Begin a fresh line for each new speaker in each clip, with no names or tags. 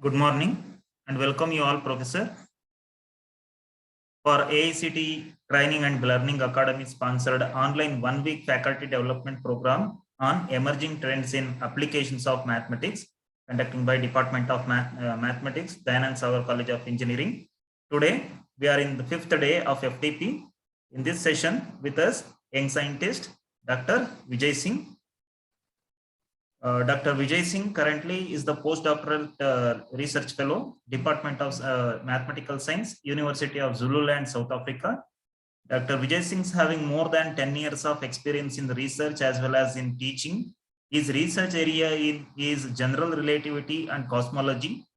Good morning and welcome you all, Professor. For AICT Training and Learning Academy sponsored online 1-week faculty development program on emerging trends in applications of mathematics, conducted by Department of Mathematics, Dayanand Sagar College of Engineering. Today, we are in the 5th day of FTP. In this session, with us, young scientist, Dr. Vijay Singh. Dr. Vijay Singh currently is the postdoctoral research fellow, Department of Mathematical Science, University of Zululand, South Africa. Dr. Vijay Singh is having more than 10 years of experience in the research as well as in teaching. His research area is general relativity and cosmology.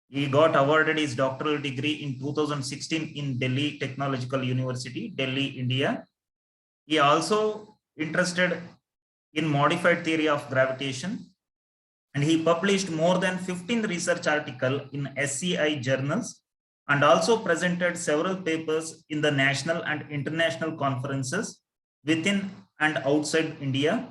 He got awarded his doctoral degree in 2016 in Delhi Technological University, Delhi, India. He also interested in modified theory of gravitation, and he published more than 15 research articles in SCI journals and also presented several papers in the national and international conferences within and outside India.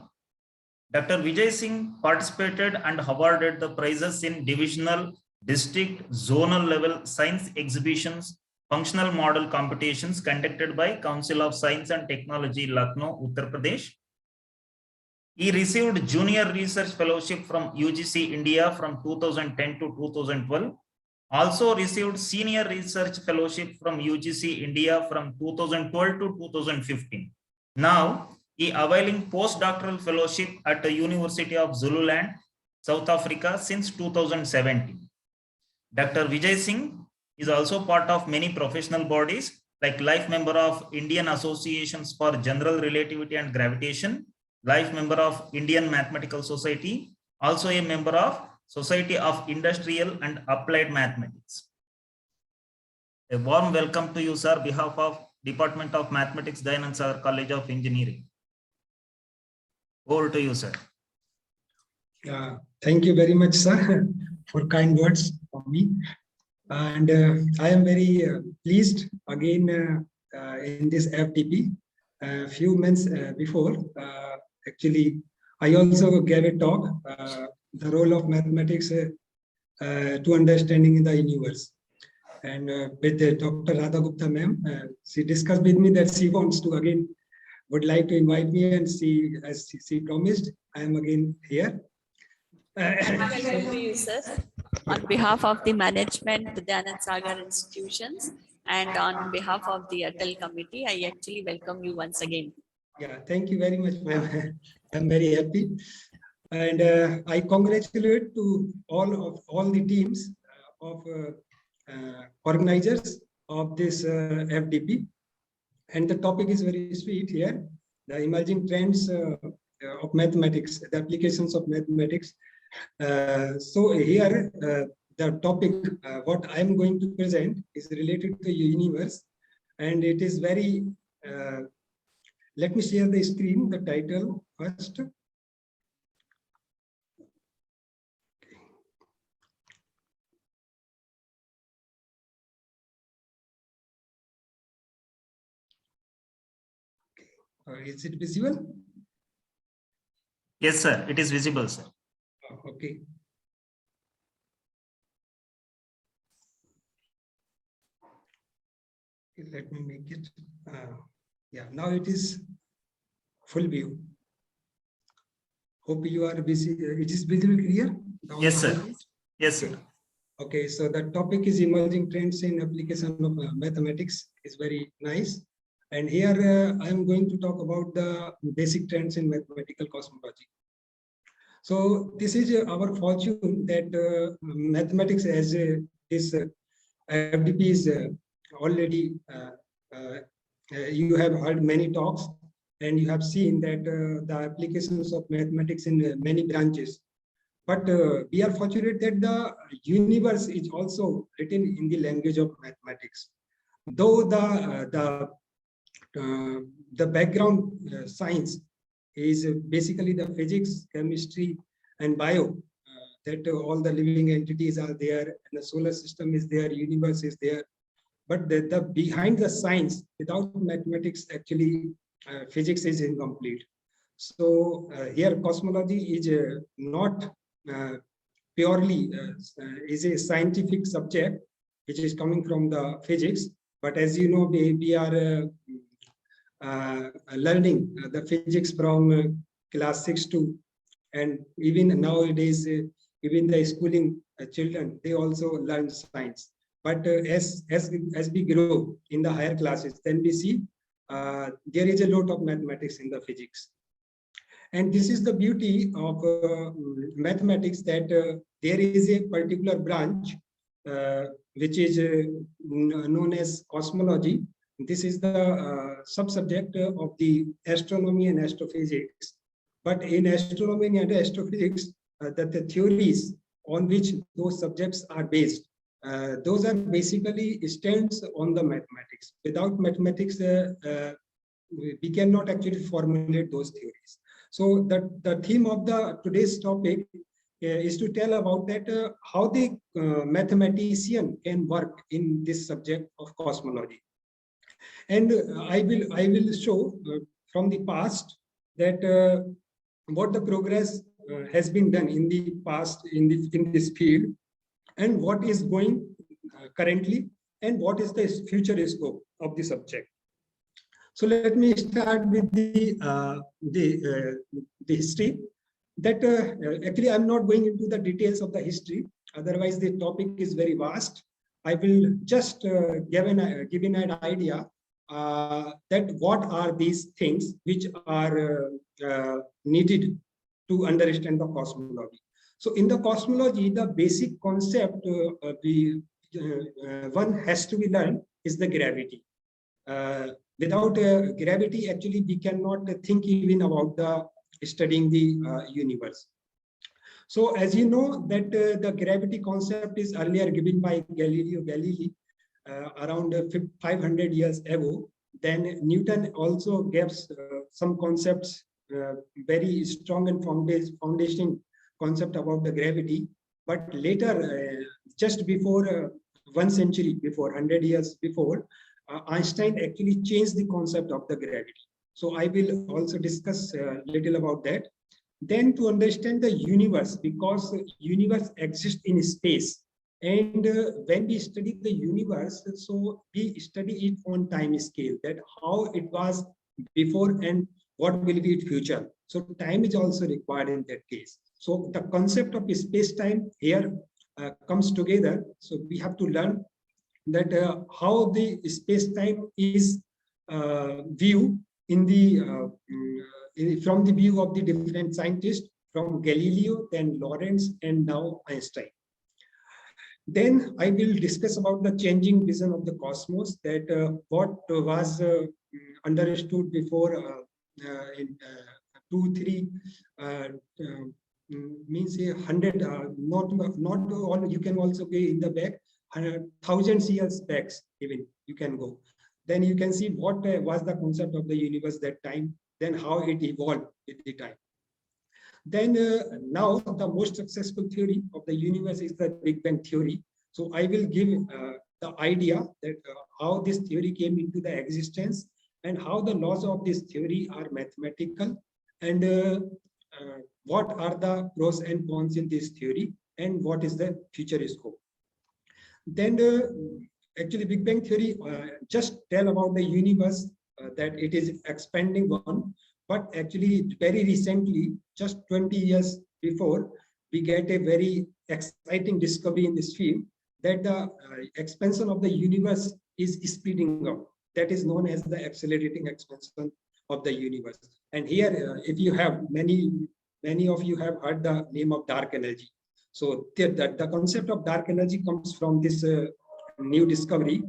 Dr. Vijay Singh participated and awarded the prizes in divisional, district, zonal level science exhibitions, functional model competitions conducted by Council of Science and Technology, Lucknow, Uttar Pradesh. He received Junior Research Fellowship from UGC India from 2010 to 2012. Also received Senior Research Fellowship from UGC India from 2012 to 2015. Now, he availing postdoctoral fellowship at the University of Zululand, South Africa since 2017. Dr. Vijay Singh is also part of many professional bodies like life member of Indian Associations for General Relativity and Gravitation, life member of Indian Mathematical Society, also a member of Society of Industrial and Applied Mathematics. A warm welcome to you, sir, behalf of Department of Mathematics, Dayanand Sagar College of Engineering. Over to you, sir.
Thank you very much, sir, for kind words for me. And I am very pleased again in this FTP. A few months before, actually, I also gave a talk, the role of mathematics to understanding in the universe. And with Dr. Radha Gupta ma'am, she discussed with me that she wants to again, would like to invite me, and she, as she promised, I am again here.
Welcome to you, sir. On behalf of the management, the Dayanand Sagar institutions, and on behalf of the Atal committee, I actually welcome you once again.
Yeah, thank you very much, ma'am. I'm very happy, and I congratulate to all the teams of organizers of this FDP, and the topic is very sweet here: the emerging trends of mathematics, the applications of mathematics. So here, the topic what I'm going to present is related to the universe, and it is very. Let me share the screen, the title first. Is it visible?
Yes, sir. It is visible, sir.
Okay. Let me make it. Yeah, now it is full view. Hope you are busy. It is visible clear?
Yes, sir. Yes, sir.
Okay, so the topic is emerging trends in application of mathematics. Is very nice. And here I am going to talk about the basic trends in mathematical cosmology. So this is our fortune that mathematics as this FDP is already, you have heard many talks, and you have seen that the applications of mathematics in many branches. But we are fortunate that the universe is also written in the language of mathematics. Though the background science is basically the physics, chemistry, and bio, that all the living entities are there, and the solar system is there, universe is there. But the behind the science, without mathematics, actually physics is incomplete. So here cosmology is not purely is a scientific subject, which is coming from the physics. But as you know, we are learning the physics from class 6 to, and even nowadays, even the schooling children, they also learn science. But as we grow in the higher classes, then we see there is a lot of mathematics in the physics. And this is the beauty of mathematics, that there is a particular branch which is known as cosmology. This is the subsubject of the astronomy and astrophysics. But in astronomy and astrophysics, the theories on which those subjects are based, those are basically stands on the mathematics. Without mathematics, we cannot actually formulate those theories. So the theme of the today's topic is to tell about that how the mathematician can work in this subject of cosmology. And I will show from the past that what the progress has been done in the past in this field, and what is going currently, and what is the future scope of the subject. So let me start with the history. That actually I'm not going into the details of the history. Otherwise, the topic is very vast. I will just give an idea that what are these things which are needed to understand the cosmology. So in the cosmology, the basic concept one has to be learned is the gravity. Without gravity, actually, we cannot think even about the studying the universe. So as you know that the gravity concept is earlier given by Galileo Galilei around 500 years ago. Then Newton also gives some concepts, very strong and foundation concept about the gravity. But later, just before 1 century before, 100 years before, Einstein actually changed the concept of the gravity. So I will also discuss a little about that. Then to understand the universe, because the universe exists in space. And when we study the universe, so we study it on time scale, that how it was before and what will be its future. So time is also required in that case. So the concept of space-time here comes together. So we have to learn that how the space-time is viewed in the from the view of the different scientists, from Galileo, then Lorentz, and now Einstein. Then I will discuss about the changing vision of the cosmos, that what was understood before in 2-3 means 100, not all, you can also go in the back, 1,000 years back even you can go. Then you can see what was the concept of the universe that time, then how it evolved with the time. Then now the most successful theory of the universe is the Big Bang theory. So I will give the idea that how this theory came into the existence and how the laws of this theory are mathematical, and what are the pros and cons in this theory, and what is the future scope. Then actually Big Bang theory just tell about the universe that it is expanding one, but actually very recently, just 20 years before, we get a very exciting discovery in this field, that the expansion of the universe is speeding up. That is known as the accelerating expansion of the universe. And here, if you have many of you have heard the name of dark energy. So the concept of dark energy comes from this new discovery,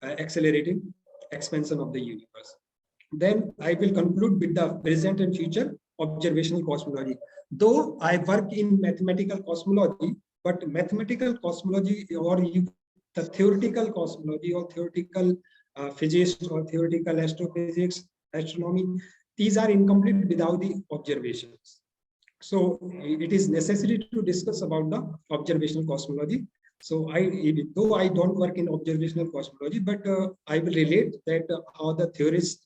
accelerating expansion of the universe. Then I will conclude with the present and future observational cosmology. Though I work in mathematical cosmology, but mathematical cosmology, or the theoretical cosmology, or theoretical physics, or theoretical astrophysics, astronomy, these are incomplete without the observations. So it is necessary to discuss about the observational cosmology. So though I don't work in observational cosmology, but I will relate that how the theorists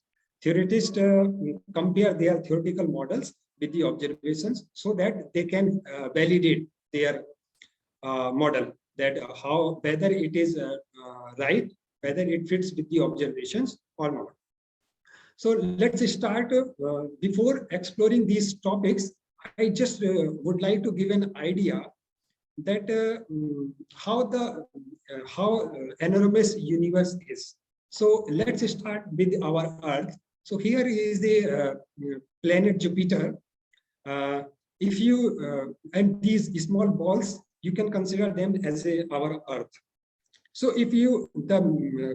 compare their theoretical models with the observations, so that they can validate their model, that how whether it is right, whether it fits with the observations or not. So let's start. Before exploring these topics, I just would like to give an idea that how enormous universe is. So let's start with our Earth. So here is the planet Jupiter. If you and these small balls, you can consider them as our Earth. So if you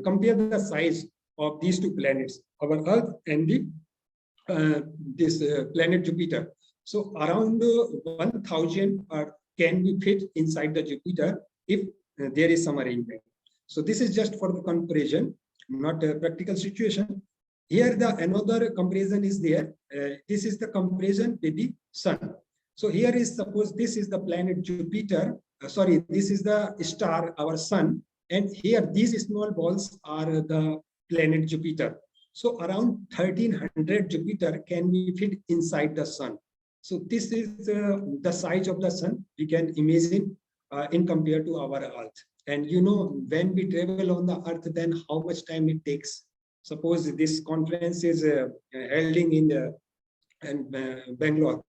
compare the size of these two planets, our Earth and the this planet Jupiter, so around 1,000 Earth can be fit inside the Jupiter if there is some arrangement. So this is just for the comparison, not a practical situation. Here the another comparison is there. This is the comparison with the Sun. So here is, suppose this is the planet Jupiter. Sorry, this is the star, our Sun, and here these small balls are the planet Jupiter. So around 1,300 Jupiter can be fit inside the Sun. So this is the size of the Sun we can imagine in compared to our Earth. And you know, when we travel on the Earth, then how much time it takes. Suppose this conference is held in Bangalore,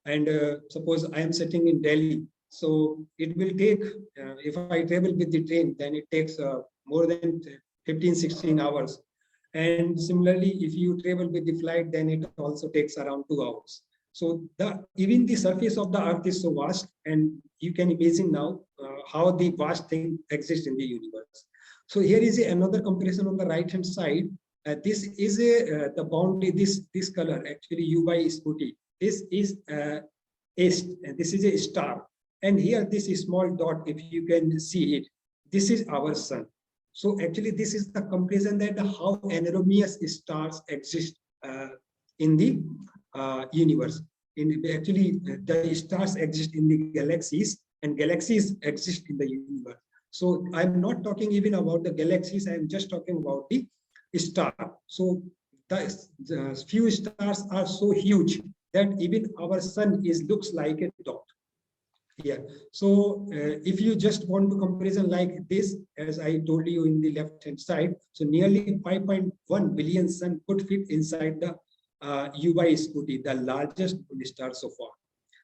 and suppose I am sitting in Delhi. So it will take, if I travel with the train, then it takes more than 15, 16 hours. And similarly, if you travel with the flight, then it also takes around 2 hours. So even the surface of the Earth is so vast, and you can imagine now how the vast thing exists in the universe. So here is another comparison on the right-hand side. This is the boundary, this color, actually U by Scuti. This is this is a star. And here this is small dot, if you can see it, this is our Sun. So actually this is the comparison that how enormous stars exist in the universe. Actually, the stars exist in the galaxies, and galaxies exist in the universe. So I'm not talking even about the galaxies, I'm just talking about the star. So the few stars are so huge that even our Sun looks like a dot. Yeah. So if you just want to comparison like this, as I told you in the left hand side, so nearly 5.1 billion Sun could fit inside the U by Scuti, the largest star so far.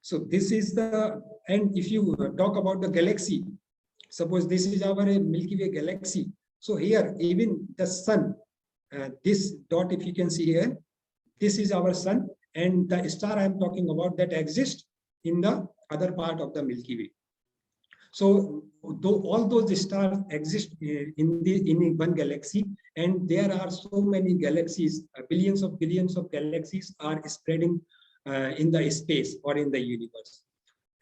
So this is the, and if you talk about the galaxy, suppose this is our Milky Way galaxy. So here, even the Sun, this dot, if you can see here, this is our Sun, and the star I'm talking about that exists in the other part of the Milky Way. So though all those stars exist in one galaxy, and there are so many galaxies, billions of galaxies are spreading in the space or in the universe.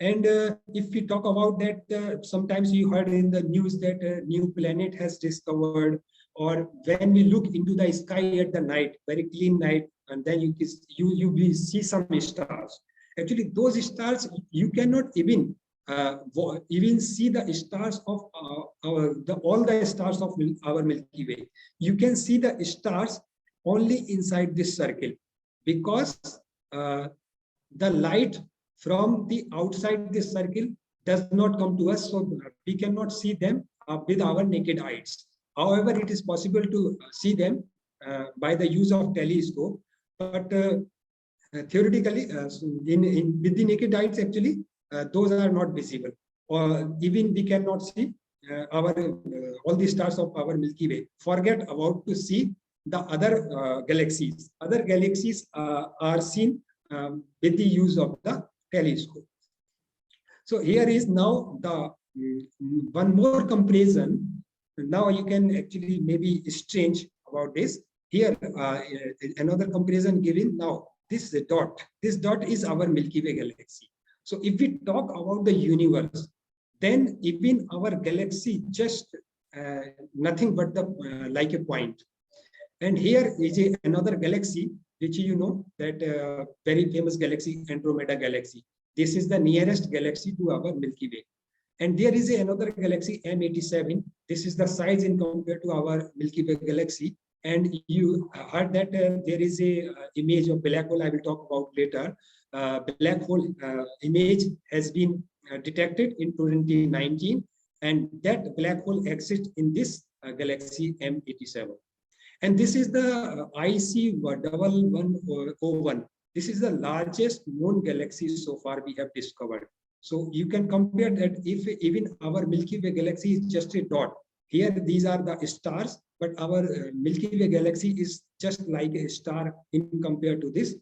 And if we talk about that, sometimes you heard in the news that a new planet has discovered, or when we look into the sky at the night, very clean night, and then you will see some stars. Actually, those stars, you cannot even see the stars of all the stars of our Milky Way. You can see the stars only inside this circle, because the light from the outside this circle does not come to us, so we cannot see them with our naked eyes. However, it is possible to see them by the use of telescope, but theoretically, with the naked eyes, actually, those are not visible, or even we cannot see all the stars of our Milky Way. Forget about to see the other galaxies. Other galaxies are seen with the use of the telescope. So here is now the one more comparison. Now you can actually maybe strange about this. Here another comparison given. Now this dot is our Milky Way galaxy. So if we talk about the universe, then even our galaxy just nothing but the like a point. And here is another galaxy, which you know, that very famous galaxy, Andromeda galaxy. This is the nearest galaxy to our Milky Way. And there is another galaxy, M87. This is the size in compared to our Milky Way galaxy. And you heard that there is a image of black hole I will talk about later. Black hole image has been detected in 2019, and that black hole exists in this galaxy M87. And this is the IC 1101. This is the largest known galaxy so far we have discovered. So you can compare that if even our Milky Way galaxy is just a dot. Here, these are the stars, but our Milky Way galaxy is just like a star in compared to this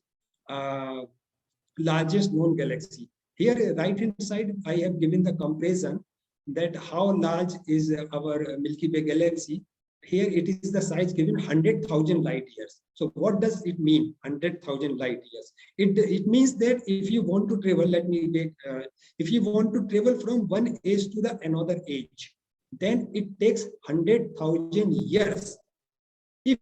largest known galaxy. Here, right hand side, I have given the comparison that how large is our Milky Way galaxy. Here it is the size given 100,000 light years. So what does it mean? 100,000 light years. It means that if you want to travel, let me take, if you want to travel from one age to the another age, then it takes 100,000 years. If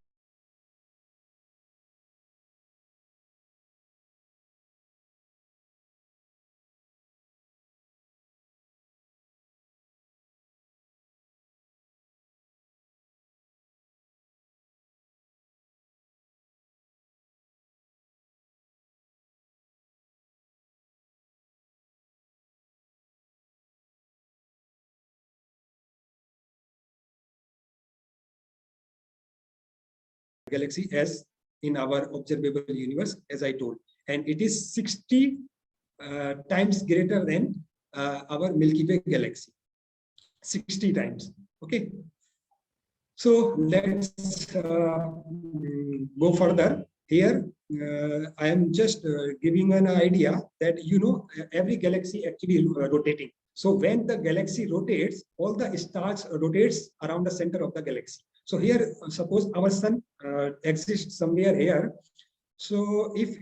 galaxy as in our observable universe, as I told, and it is 60 times greater than our Milky Way galaxy. 60 times. Okay. So let's go further. Here, I am just giving an idea that every galaxy actually rotating. So when the galaxy rotates, all the stars rotates around the center of the galaxy. So here, suppose our sun exists somewhere here. So if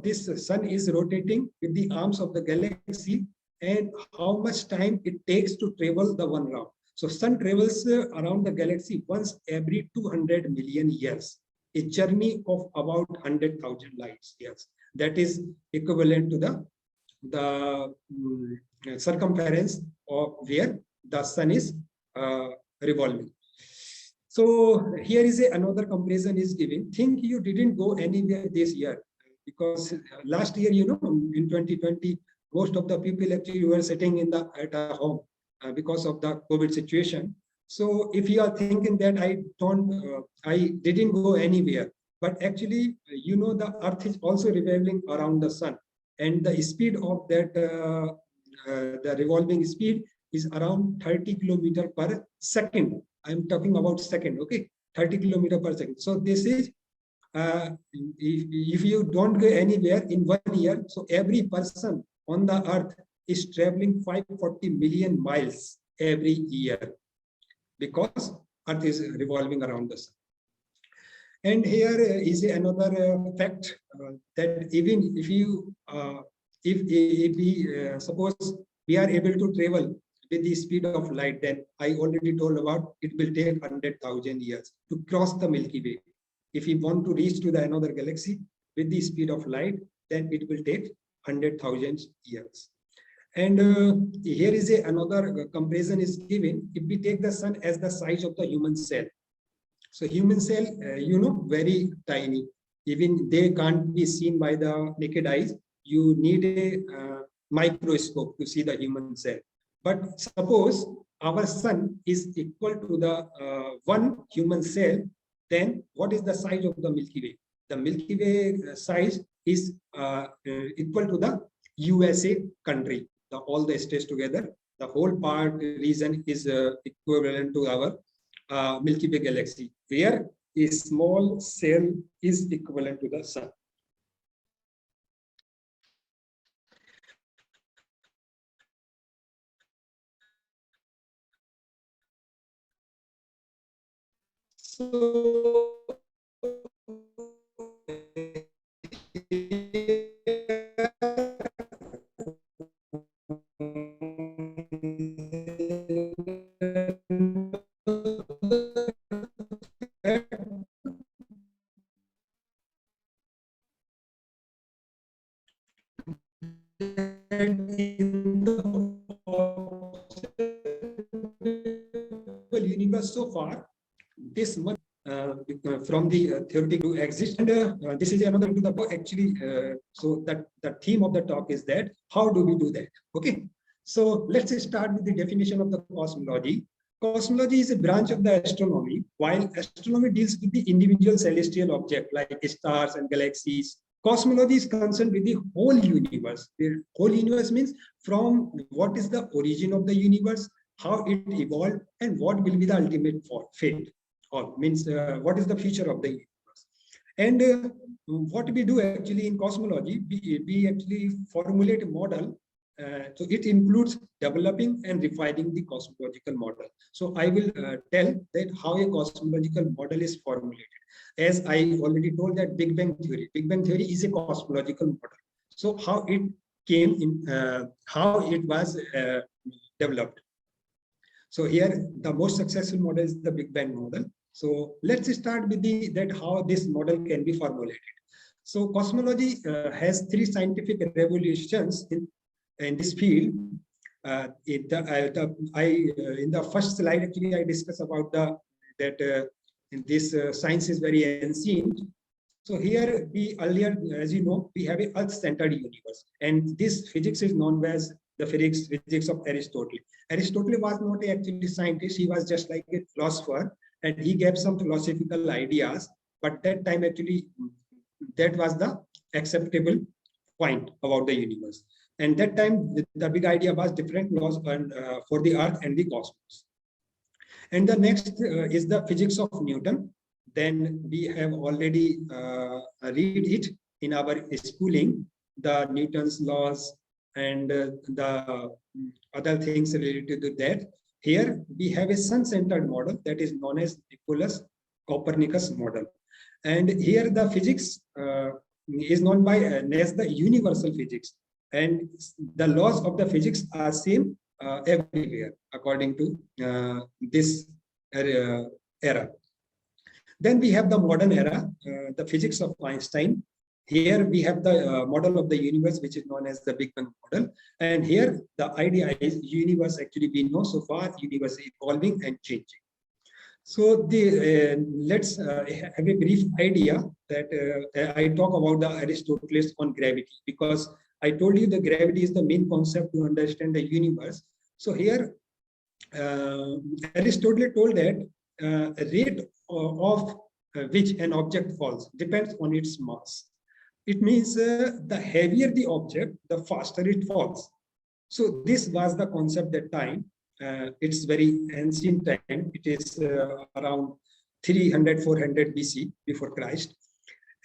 this sun is rotating with the arms of the galaxy, and how much time it takes to travel the one round. So sun travels around the galaxy once every 200 million years, a journey of about 100,000 light years. That is equivalent to the circumference of where the sun is revolving. So here is another comparison is given. Think you didn't go anywhere this year, because last year, in 2020, most of the people actually were sitting at a home because of the COVID situation. So if you are thinking that I didn't go anywhere, but actually, the Earth is also revolving around the sun, and the speed of that, the revolving speed is around 30 kilometers per second. I'm talking about second, okay? 30 kilometers per second. So this is, if you don't go anywhere in 1 year, so every person on the Earth is traveling 540 million miles every year, because Earth is revolving around the sun. And here is another fact that even if you, if we suppose we are able to travel with the speed of light, then I already told about it will take 100,000 years to cross the Milky Way. If we want to reach to the another galaxy with the speed of light, then it will take 100,000 years. And here is another comparison is given. If we take the sun as the size of the human cell, so human cell, very tiny, even they can't be seen by the naked eyes. You need a microscope to see the human cell. But suppose our sun is equal to the one human cell, then what is the size of the Milky Way? The Milky Way size is equal to the USA country, all the states together. The whole part region is equivalent to our Milky Way galaxy, where a small cell is equivalent to the sun. So in the universe so far, this much from the theoretic to exist, and this is another to the actually. So that the theme of the talk is that how do we do that? Okay, So let's start with the definition of the cosmology. Cosmology is a branch of the astronomy. While astronomy deals with the individual celestial object like stars and galaxies, cosmology is concerned with the whole universe. The whole universe means from what is the origin of the universe, how it evolved, and what will be the ultimate fate, or means what is the future of the universe. And what we do actually in cosmology, we actually formulate a model. So it includes developing and refining the cosmological model. So I will tell that how a cosmological model is formulated. As I already told that Big Bang Theory is a cosmological model. So how it came in, how it was developed. So here the most successful model is the Big Bang model. So let's start with that how this model can be formulated. So cosmology has three scientific revolutions in this field. In the first slide, actually, I discussed about that this science is very ancient. So here we earlier, as you know, we have a Earth-centered universe, and this physics is known as the physics of Aristotle. Aristotle was not actually a scientist; he was just like a philosopher, and he gave some philosophical ideas. But that time, actually, that was the acceptable point about the universe. And that time, the big idea was different laws for the Earth and the cosmos. And the next is the physics of Newton. Then we have already read it in our schooling, the Newton's laws and the other things related to that. Here we have a sun-centered model that is known as Nicolaus Copernicus model. And here the physics is known by as the universal physics. And the laws of the physics are same everywhere according to this era. Then we have the modern era, the physics of Einstein. Here we have the model of the universe, which is known as the Big Bang model. And here the idea is universe actually we know so far, universe is evolving and changing. So let's have a brief idea that I talk about the Aristotle's on gravity, because I told you the gravity is the main concept to understand the universe. So here Aristotle told that rate of which an object falls depends on its mass. It means the heavier the object, the faster it falls. So this was the concept that time. It's very ancient time. It is around 300, 400 BC before Christ.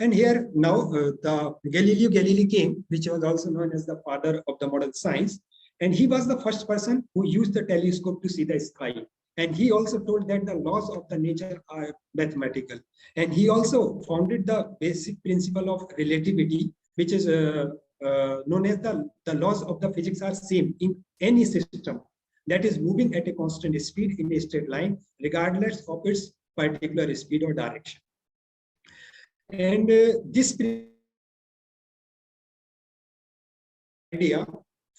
And here now the Galileo Galilei came, which was also known as the father of the modern science. And he was the first person who used the telescope to see the sky. And he also told that the laws of the nature are mathematical. And he also founded the basic principle of relativity, which is known as the laws of the physics are same in any system that is moving at a constant speed in a straight line, regardless of its particular speed or direction. And this idea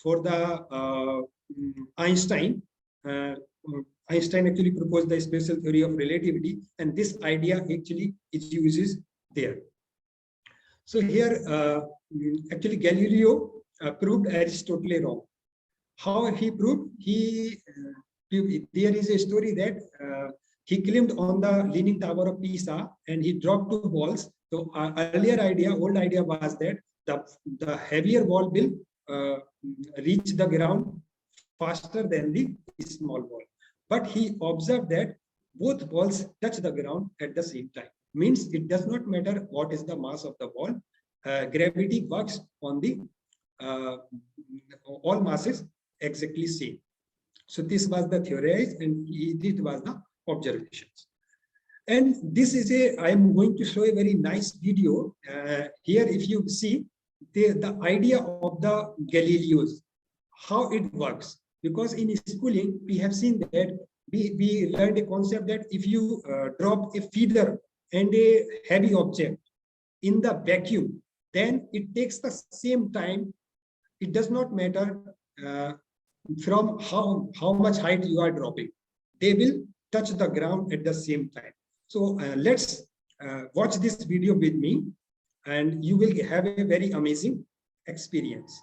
for the Einstein, Einstein actually proposed the special theory of relativity, and this idea actually is uses there. So here, actually Galileo proved Aristotle wrong. How he proved? There is a story that he climbed on the Leaning Tower of Pisa and he dropped 2 balls. So old idea was that the heavier ball will reach the ground faster than the small ball. But he observed that both balls touch the ground at the same time. Means it does not matter what is the mass of the ball. Gravity works on the all masses exactly same. So this was the theory, and it was the observations. And this is I am going to show a very nice video. Here, if you see the idea of the Galileo's, how it works. Because in schooling, we have seen that we learned a concept that if you drop a feather and a heavy object in the vacuum, then it takes the same time. It does not matter from how much height you are dropping. They will touch the ground at the same time. So let's watch this video with me, and you will have a very amazing experience.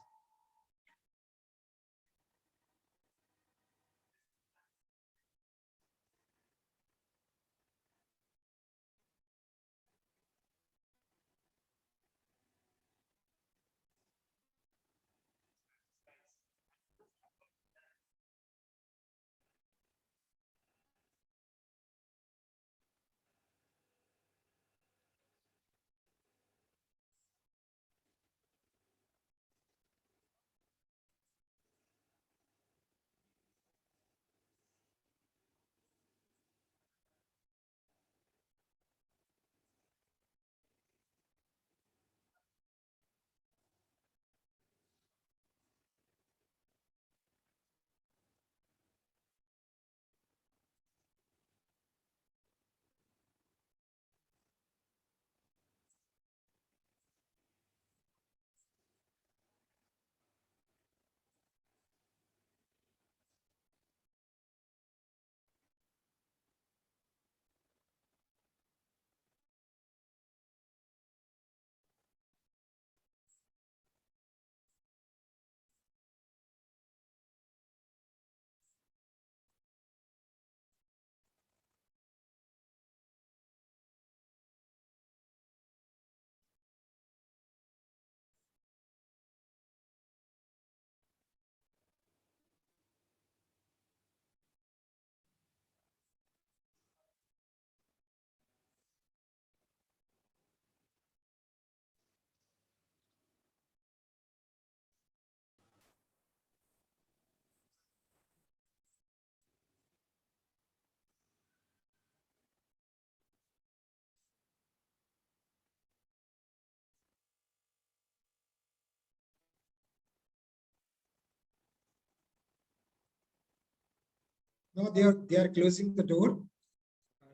Now they are closing the door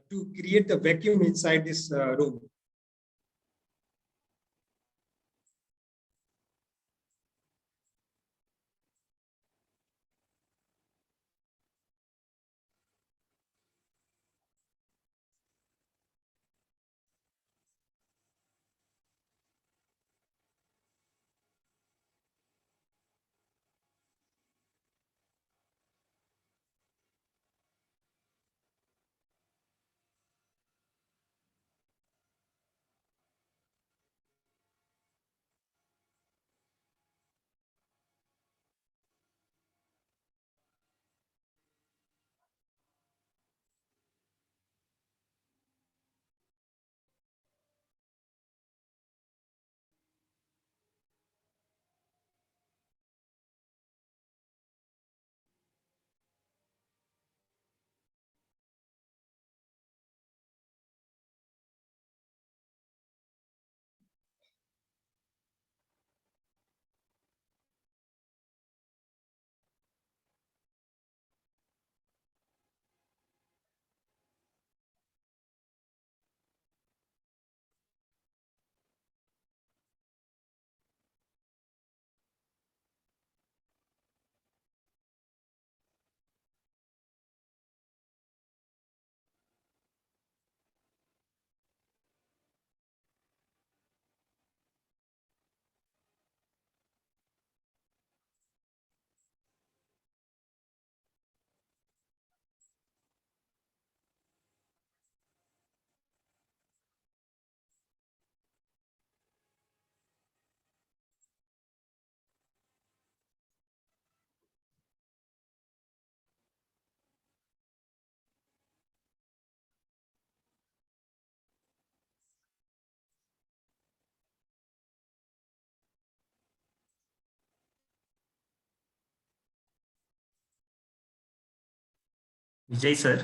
to create the vacuum inside this room.
Vijay sir.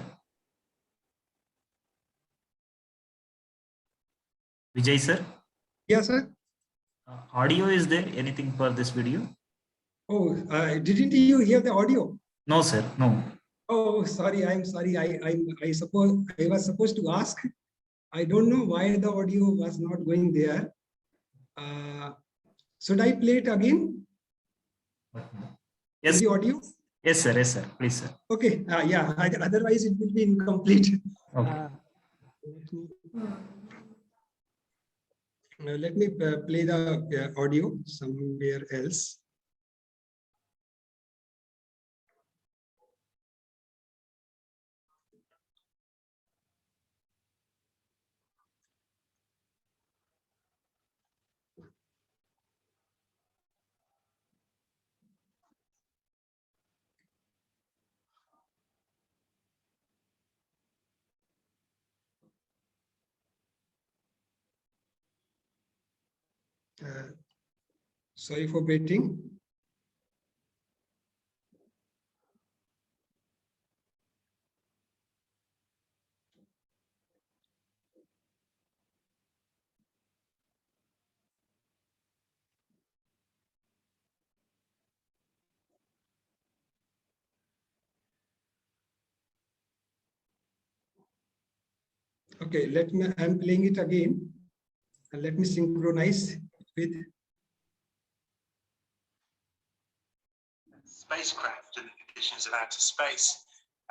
Vijay sir.
Yes, sir.
Audio is there? Anything for this video?
Oh, didn't you hear the audio?
No, sir. No.
Oh, sorry. I'm sorry. I suppose I was supposed to ask. I don't know why the audio was not going there. Should I play it again?
Yes.
The audio?
Yes, sir. Yes, sir. Please, sir.
Okay. Yeah. Otherwise, it will be incomplete.
Okay.
Let me play the audio somewhere else. Sorry for waiting. Okay, I'm playing it again. And let me synchronize with
spacecraft and the conditions of outer space.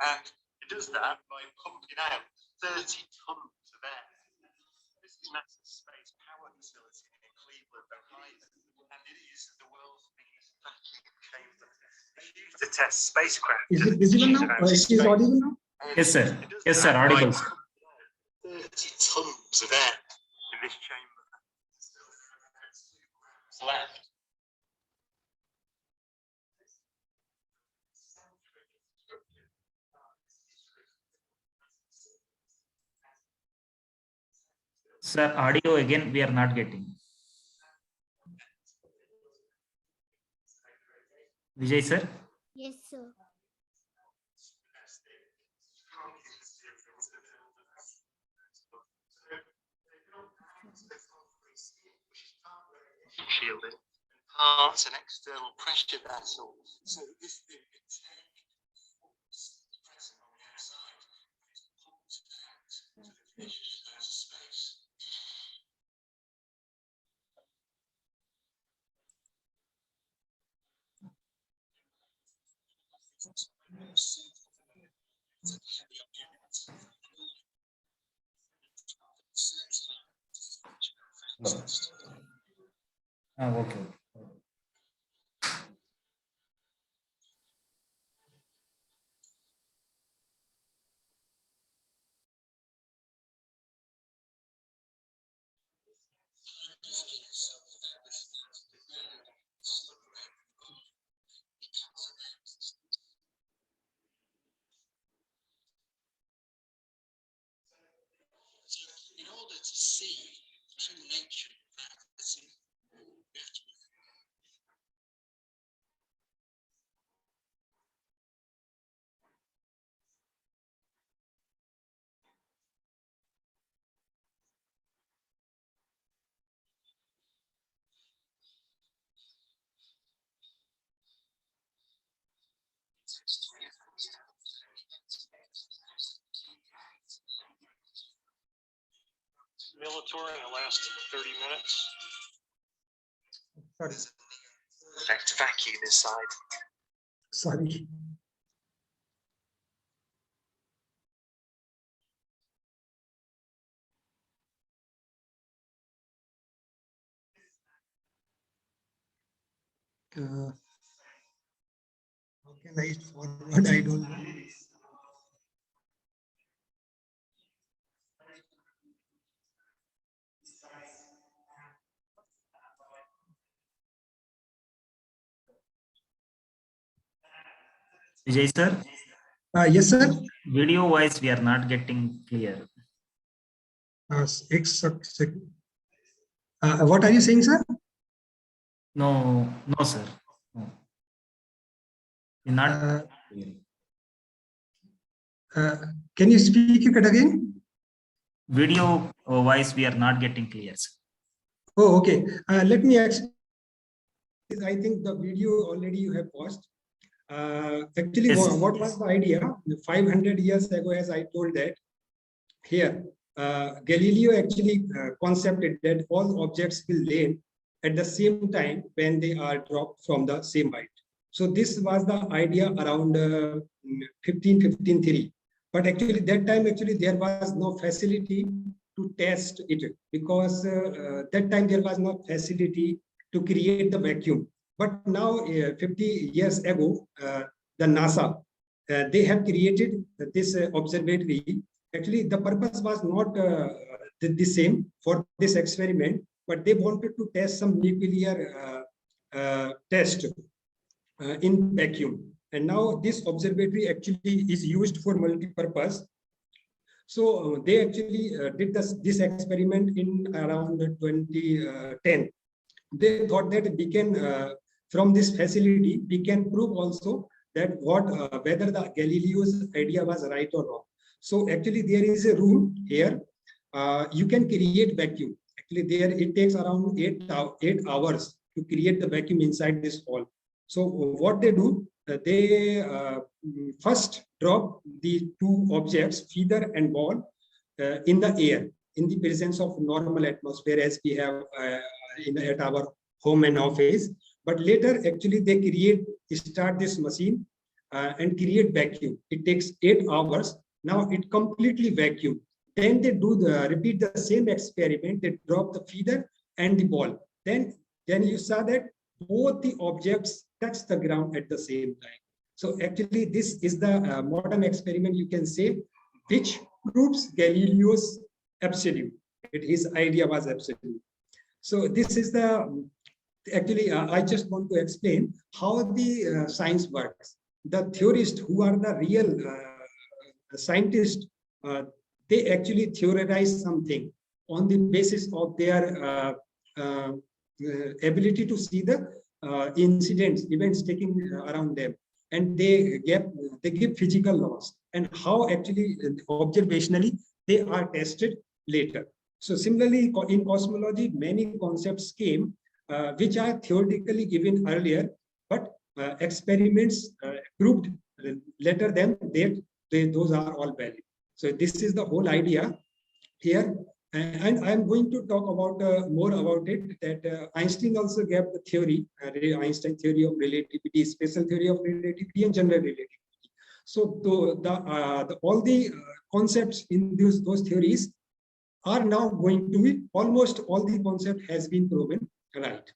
And it does that by pumping out 30 tons of air. This is NASA's space power facility in Cleveland, Ohio, and it is the world's biggest vacuum chamber. It's used to test spacecraft.
Is it visible now? Or is it audible now?
Yes, sir. Yes, sir. Audible, sir.
30 tons of air in this chamber. Left.
Sir, audio again, we are not getting. Vijay, sir.
Yes, sir.
Shielding, parts and external pressure vessel. So this thing can take force present on
Okay.
In order to see the true nature of that, we have to Militor in the last 30 minutes.
Sorry.
Effect vacuum inside.
Sorry. How can I forward? I don't know.
Vijay sir,
Yes, sir.
video wise we are not getting clear.
What are you saying, sir?
No, sir. No. You're not clear.
Can you speak it again?
Video wise we are not getting clear, sir.
Oh, okay. Let me actually. I think the video already you have watched. Actually,
Yes.
what was the idea? 500 years ago, as I told that, here, Galileo actually concepted that all objects will land at the same time when they are dropped from the same height. So this was the idea around 1553. But actually, that time, actually, there was no facility to test it because that time there was no facility to create the vacuum. But now, 50 years ago, the NASA, they have created this observatory. Actually, the purpose was not the same for this experiment, but they wanted to test some nuclear test in vacuum. And now this observatory actually is used for multi-purpose. So they actually did this experiment in around 2010. They thought that we can, from this facility, we can prove also that whether the Galileo's idea was right or wrong. So actually there is a room here. You can create vacuum. Actually there it takes around 8 hours to create the vacuum inside this hall. So what they do, they first drop the two objects, feather and ball, in the air in the presence of normal atmosphere as we have at our home and office. But later actually they start this machine and create vacuum. It takes 8 hours. Now it completely vacuum. Then they repeat the same experiment. They drop the feather and the ball. Then you saw that both the objects touch the ground at the same time. So actually this is the modern experiment, you can say, which proves Galileo's absolute. His idea was absolute. So this is the, actually I just want to explain how the science works. The theorists who are the real scientists, they actually theorize something on the basis of their ability to see the events taking around them, and they give physical laws and how actually observationally they are tested later. So similarly, in cosmology, many concepts came which are theoretically given earlier, but experiments proved later than those are all valid. So this is the whole idea here. And I'm going to talk about more about it, that Einstein also gave the theory, Einstein theory of relativity, special theory of relativity, and general relativity. So all the concepts in those theories are now going to be, almost all the concept has been proven right.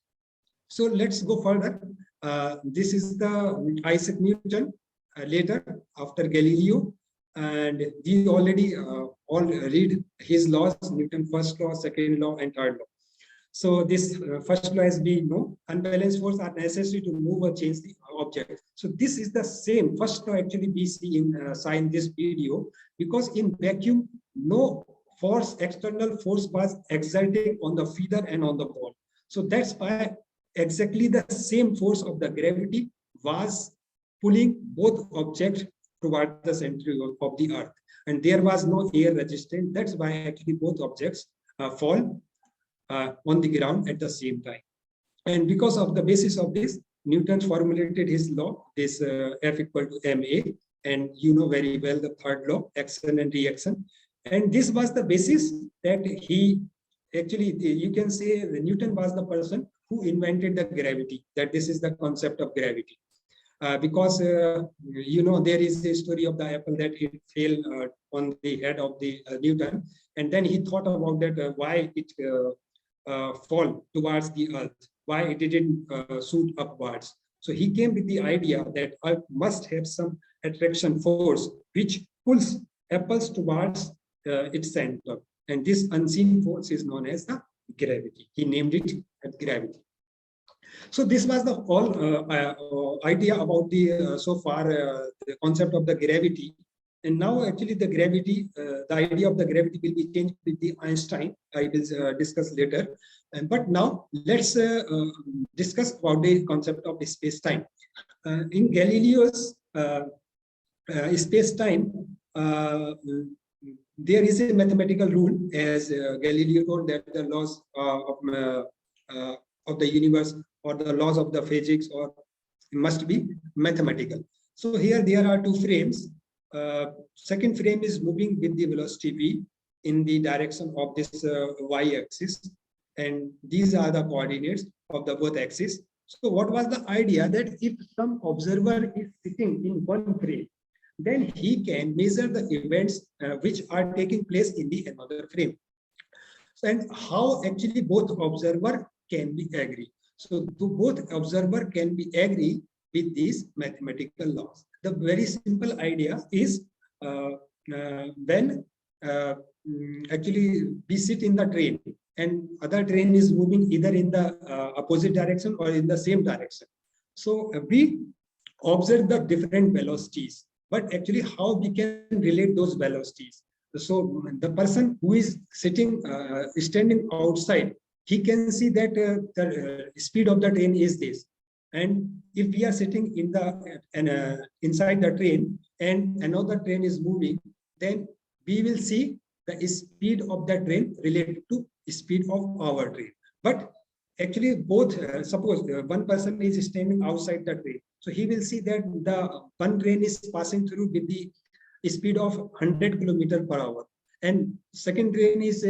So let's go further. This is the Isaac Newton, later after Galileo, and we already all read his laws: Newton first law, second law, and third law. So this first law, as we know, unbalanced forces are necessary to move or change the object. So this is the same first law actually we see in this video, because in vacuum, no force, external force was exerting on the feeder and on the ball. So that's why exactly the same force of the gravity was pulling both objects toward the center of the earth, and there was no air resistance. That's why actually both objects fall on the ground at the same time. And because of the basis of this, Newton formulated his law, this F equal to ma, and you know very well the third law, action and reaction. And this was the basis that he actually, you can say Newton was the person who invented the gravity, that this is the concept of gravity. Because you know, there is a story of the apple that it fell on the head of the Newton, and then he thought about that why it fall towards the earth, why it didn't shoot upwards. So he came with the idea that earth must have some attraction force which pulls apples towards its center, and this unseen force is known as the gravity. He named it as gravity. So this was the whole idea about the so far the concept of the gravity. And now actually the gravity, the idea of the gravity will be changed with the Einstein. I will discuss later. But now let's discuss about the concept of space-time. In Galileo's space-time, there is a mathematical rule, as Galileo told, that the laws of the universe or the laws of the physics or must be mathematical. So here there are two frames. Second frame is moving with the velocity v in the direction of this y-axis, and these are the coordinates of the both axes. So what was the idea? That if some observer is sitting in one frame, then he can measure the events which are taking place in the another frame. And how actually both observer can be agree. So both observer can be agree with these mathematical laws. The very simple idea is when actually we sit in the train and other train is moving either in the opposite direction or in the same direction. So we observe the different velocities, but actually how we can relate those velocities. So the person who is sitting, standing outside, he can see that the speed of the train is this. And if we are sitting in the inside the train and another train is moving, then we will see the speed of the train related to speed of our train. But actually both, suppose one person is standing outside the train, so he will see that the one train is passing through with the speed of 100 km/h, and second train is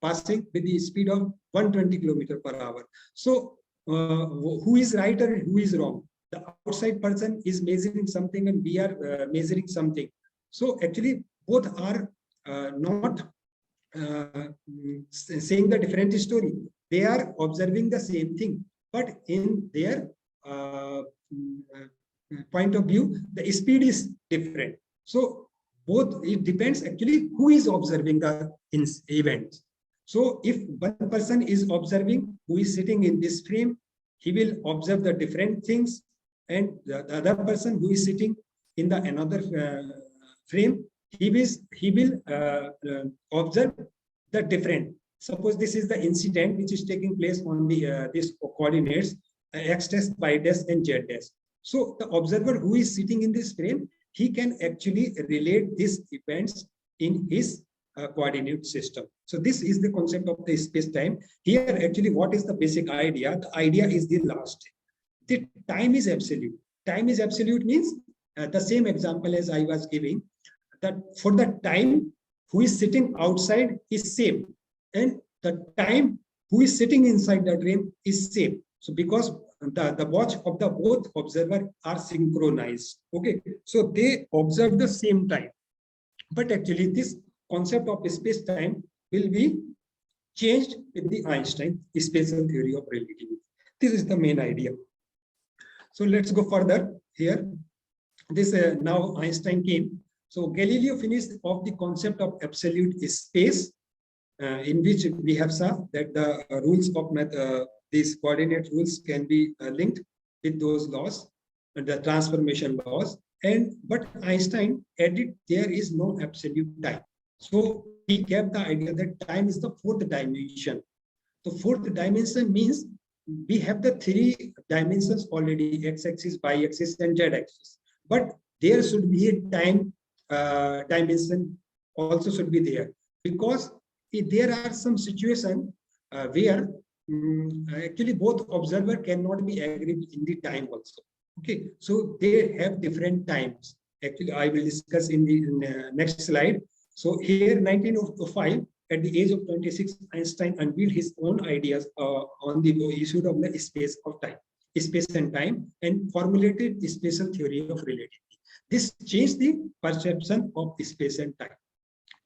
passing with the speed of 120 km/h. So who is right or who is wrong? The outside person is measuring something and we are measuring something. So actually both are not saying the different story. They are observing the same thing, but in their point of view, the speed is different. So both, it depends actually who is observing the events. So if one person is observing, who is sitting in this frame, he will observe the different things, and the other person who is sitting in the another frame, he will observe the different. Suppose this is the incident which is taking place on the these coordinates x dash, y dash, and z dash. So the observer who is sitting in this frame, he can actually relate these events in his coordinate system. So this is the concept of the space-time. Here actually what is the basic idea? The idea is the last. The time is absolute. Time is absolute means the same example as I was giving, that for the time who is sitting outside is same, and the time who is sitting inside the train is same. So because the watch of the both observer are synchronized. Okay, so they observe the same time. But actually, this concept of space-time will be changed with the Einstein special theory of relativity. This is the main idea. So let's go further here. This now Einstein came. So Galileo finished off the concept of absolute space, in which we have saw that the rules of these coordinate rules can be linked with those laws, the transformation laws. But Einstein added there is no absolute time. So he kept the idea that time is the fourth dimension. The fourth dimension means we have the three dimensions already: x-axis, y-axis, and z-axis. But there should be a time dimension also should be there, because there are some situations where actually both observer cannot be agreed in the time also. Okay, so they have different times. Actually, I will discuss in the next slide. So here, 1905, at the age of 26, Einstein unveiled his own ideas on the issue of the space of time, space and time, and formulated the special theory of relativity. This changed the perception of space and time.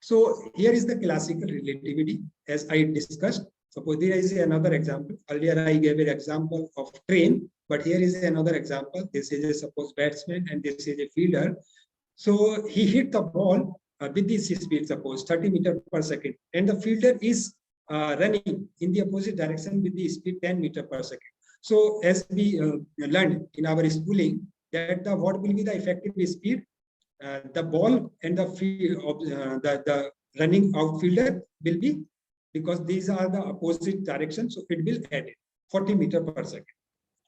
So here is the classical relativity, as I discussed. Suppose there is another example. Earlier I gave an example of train, but here is another example. This is a suppose batsman and this is a fielder. So he hit the ball with this speed, suppose 30 meters per second, and the fielder is running in the opposite direction with the speed 10 meters per second. So as we learned in our schooling, that what will be the effective speed? The ball and the field of the running outfielder will be, because these are the opposite directions, so it will add it 40 meters per second.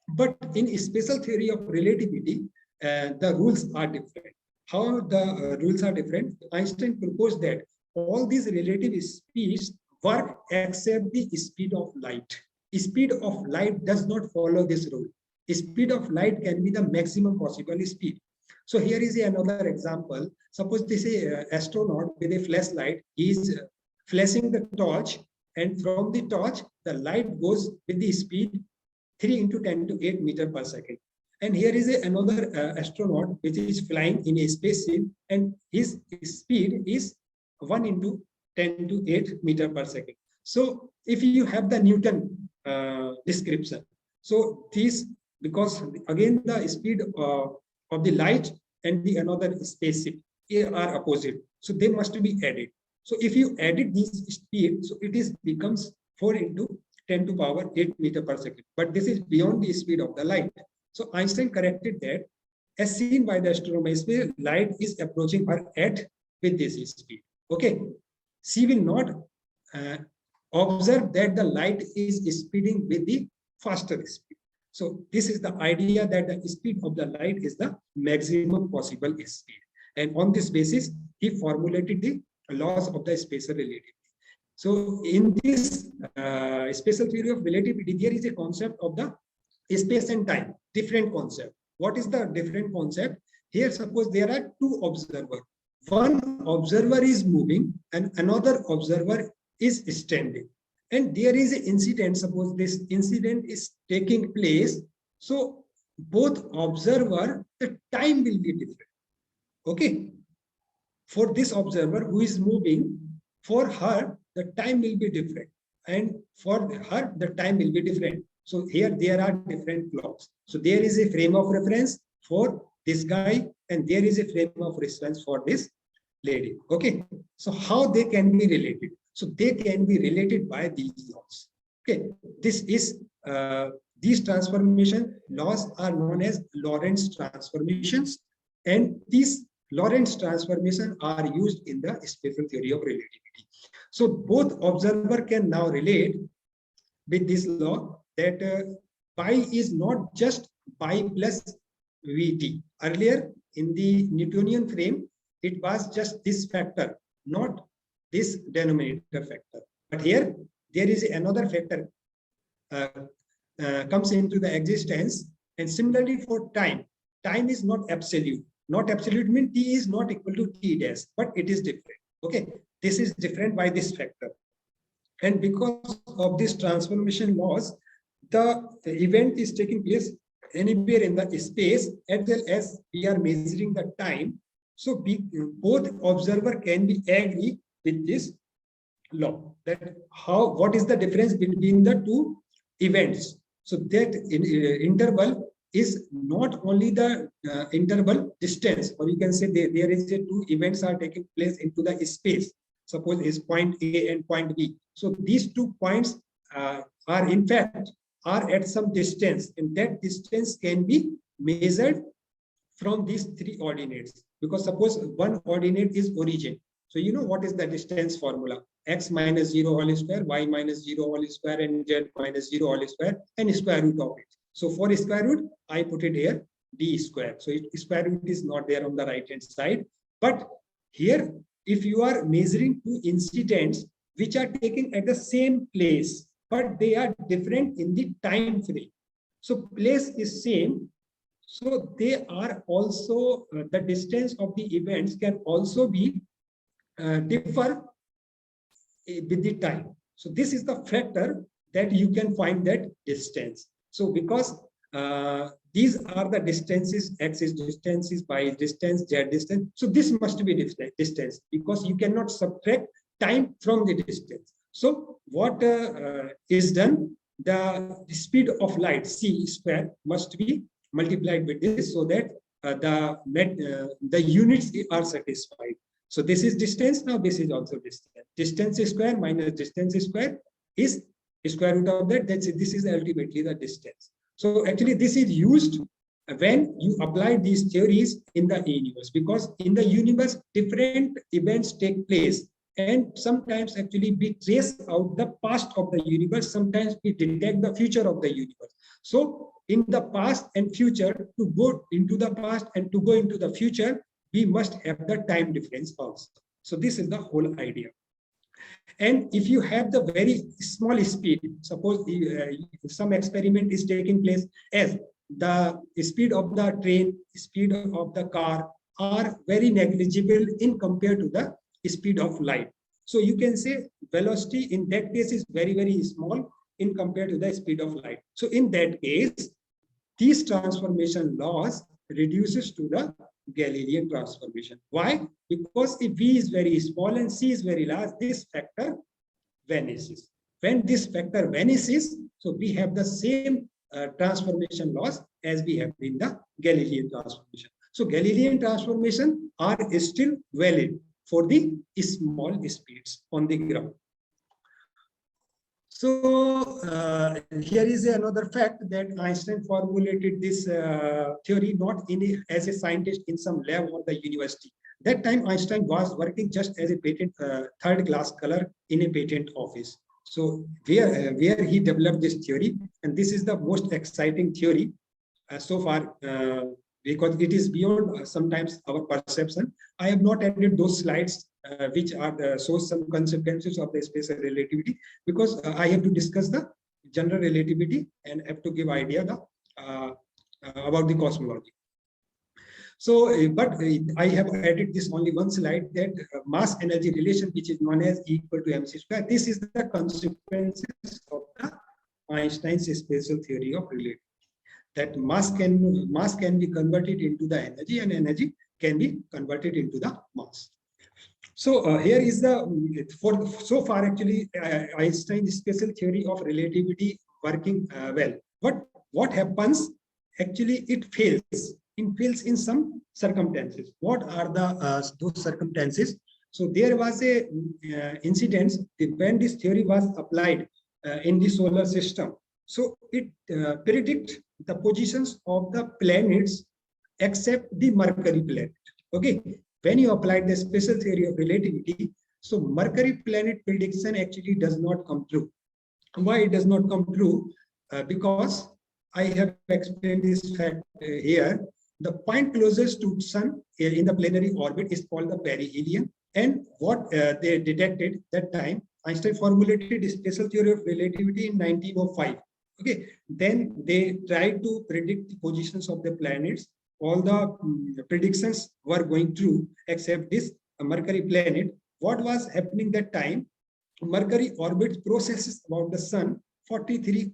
But in special theory of relativity, the rules are different. How the rules are different? Einstein proposed that all these relative speeds work except the speed of light. Speed of light does not follow this rule. Speed of light can be the maximum possible speed. So here is another example. Suppose this is an astronaut with a flashlight. He is flashing the torch, and from the torch, the light goes with the speed 3 × 10⁸ meters per second. And here is another astronaut which is flying in a spaceship, and his speed is 1 × 10⁸ meters per second. So if you have the Newton description, so this, because again the speed of the light and the another spaceship are opposite, so they must be added. So if you added this speed, so it is becomes 4 × 10⁸ meters per second. But this is beyond the speed of the light. So Einstein corrected that, as seen by the astronomer, light is approaching her at with this speed. Okay, she will not observe that the light is speeding with the faster speed. So this is the idea that the speed of the light is the maximum possible speed. And on this basis, he formulated the laws of the spatial relativity. So in this special theory of relativity, there is a concept of the space and time, different concept. What is the different concept? Here, suppose there are two observers. One observer is moving and another observer is standing. And there is an incident, suppose this incident is taking place. So both observer, the time will be different. Okay. For this observer who is moving, for her, the time will be different. And for her, the time will be different. So here there are different laws. So there is a frame of reference for this guy, and there is a frame of reference for this lady. Okay. So how they can be related? So they can be related by these laws. Okay. This is these transformation laws are known as Lorentz transformations, and these Lorentz transformations are used in the special theory of relativity. So both observer can now relate with this law that pi is not just pi plus Vt. Earlier in the Newtonian frame, it was just this factor, not this denominator factor. But here there is another factor comes into the existence. And similarly for time, time is not absolute. Not absolute means t is not equal to t dash, but it is different. Okay, this is different by this factor. And because of this transformation laws, the event is taking place anywhere in the space, as well as we are measuring the time. So both observer can be agree with this law, that what is the difference between the two events. So that interval is not only the interval distance, or you can say there is two events are taking place into the space. Suppose is point A and point B. So these 2 points are in fact are at some distance, and that distance can be measured from these 3 ordinates. Because suppose one ordinate is origin. So you know what is the distance formula? X minus 0 whole square, y minus 0 whole square, and z minus 0 whole square, and square root of it. So for square root, I put it here, d square. So square root is not there on the right hand side. But here, if you are measuring 2 incidents which are taken at the same place, but they are different in the time frame. So place is same. So they are also, the distance of the events can also be differ with the time. So this is the factor that you can find that distance. So because these are the distances, x is distances, y is distance, z distance. So this must be distance, because you cannot subtract time from the distance. So what is done, the speed of light c square must be multiplied with this, so that the units are satisfied. So this is distance. Now this is also distance. Distance square minus distance square is square root of that. This is ultimately the distance. So actually this is used when you apply these theories in the universe, because in the universe different events take place, and sometimes actually we trace out the past of the universe, sometimes we detect the future of the universe. So in the past and future, to go into the past and to go into the future, we must have the time difference also. So this is the whole idea. And if you have the very small speed, suppose some experiment is taking place, as the speed of the train, speed of the car are very negligible in compared to the speed of light. So you can say velocity in that case is very, very small in compared to the speed of light. So in that case, these transformation laws reduces to the Galilean transformation. Why? Because if V is very small and C is very large, this factor vanishes. When this factor vanishes, so we have the same transformation laws as we have in the Galilean transformation. So Galilean transformation are still valid for the small speeds on the ground. So here is another fact, that Einstein formulated this theory not as a scientist in some lab or the university. That time Einstein was working just as a patent third class scholar in a patent office. So where he developed this theory, and this is the most exciting theory so far, because it is beyond sometimes our perception. I have not added those slides which are show some consequences of the special relativity, because I have to discuss the general relativity and have to give idea about the cosmology. So, but I have added this only one slide, that mass energy relation, which is known as E equal to mc square. This is the consequences of the Einstein's special theory of relativity. That mass can be converted into the energy, and energy can be converted into the mass. So here is the so far actually Einstein's special theory of relativity working well. But what happens? Actually, it fails. It fails in some circumstances. What are the those circumstances? So there was a incident when this theory was applied in the solar system. So it predict the positions of the planets except the Mercury planet. Okay, when you apply the special theory of relativity, so Mercury planet prediction actually does not come true. Why it does not come true? Because I have explained this fact here. The point closest to Sun in the planetary orbit is called the perihelion, and what they detected that time, Einstein formulated a special theory of relativity in 1905. Okay, then they tried to predict the positions of the planets. All the predictions were going true except this Mercury planet. What was happening that time? Mercury orbits processes about the sun 43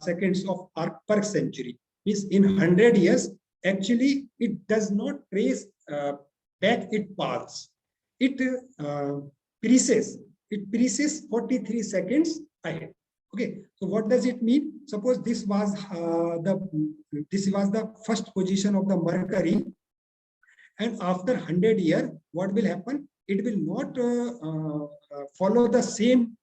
seconds of arc per century. Means in 100 years, actually it does not trace back its paths. It precedes 43 seconds ahead. Okay, so what does it mean? Suppose this was the first position of the Mercury, and after 100 years, what will happen? It will not follow the same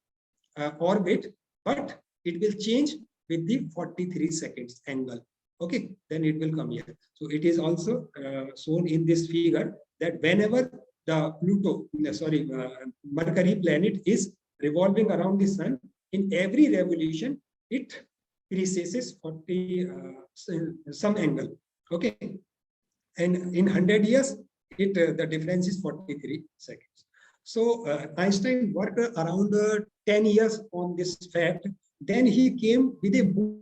orbit, but it will change with the 43 seconds angle. Okay, then it will come here. So it is also shown in this figure that whenever the Mercury planet is revolving around the sun, in every revolution, it precedes 40 some angle. Okay, and in 100 years, the difference is 43 seconds. So Einstein worked around 10 years on this fact. Then he came with a book.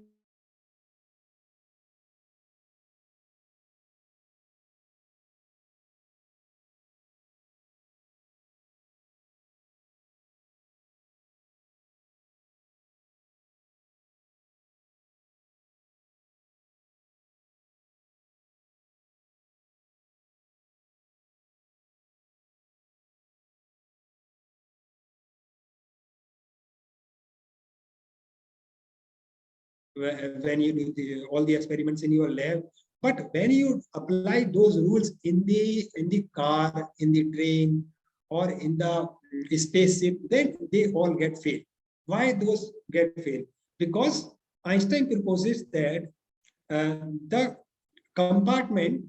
When you do all the experiments in your lab, but when you apply those rules in the car, in the train, or in the spaceship, then they all get failed. Why those get failed? Because Einstein proposes that the compartment,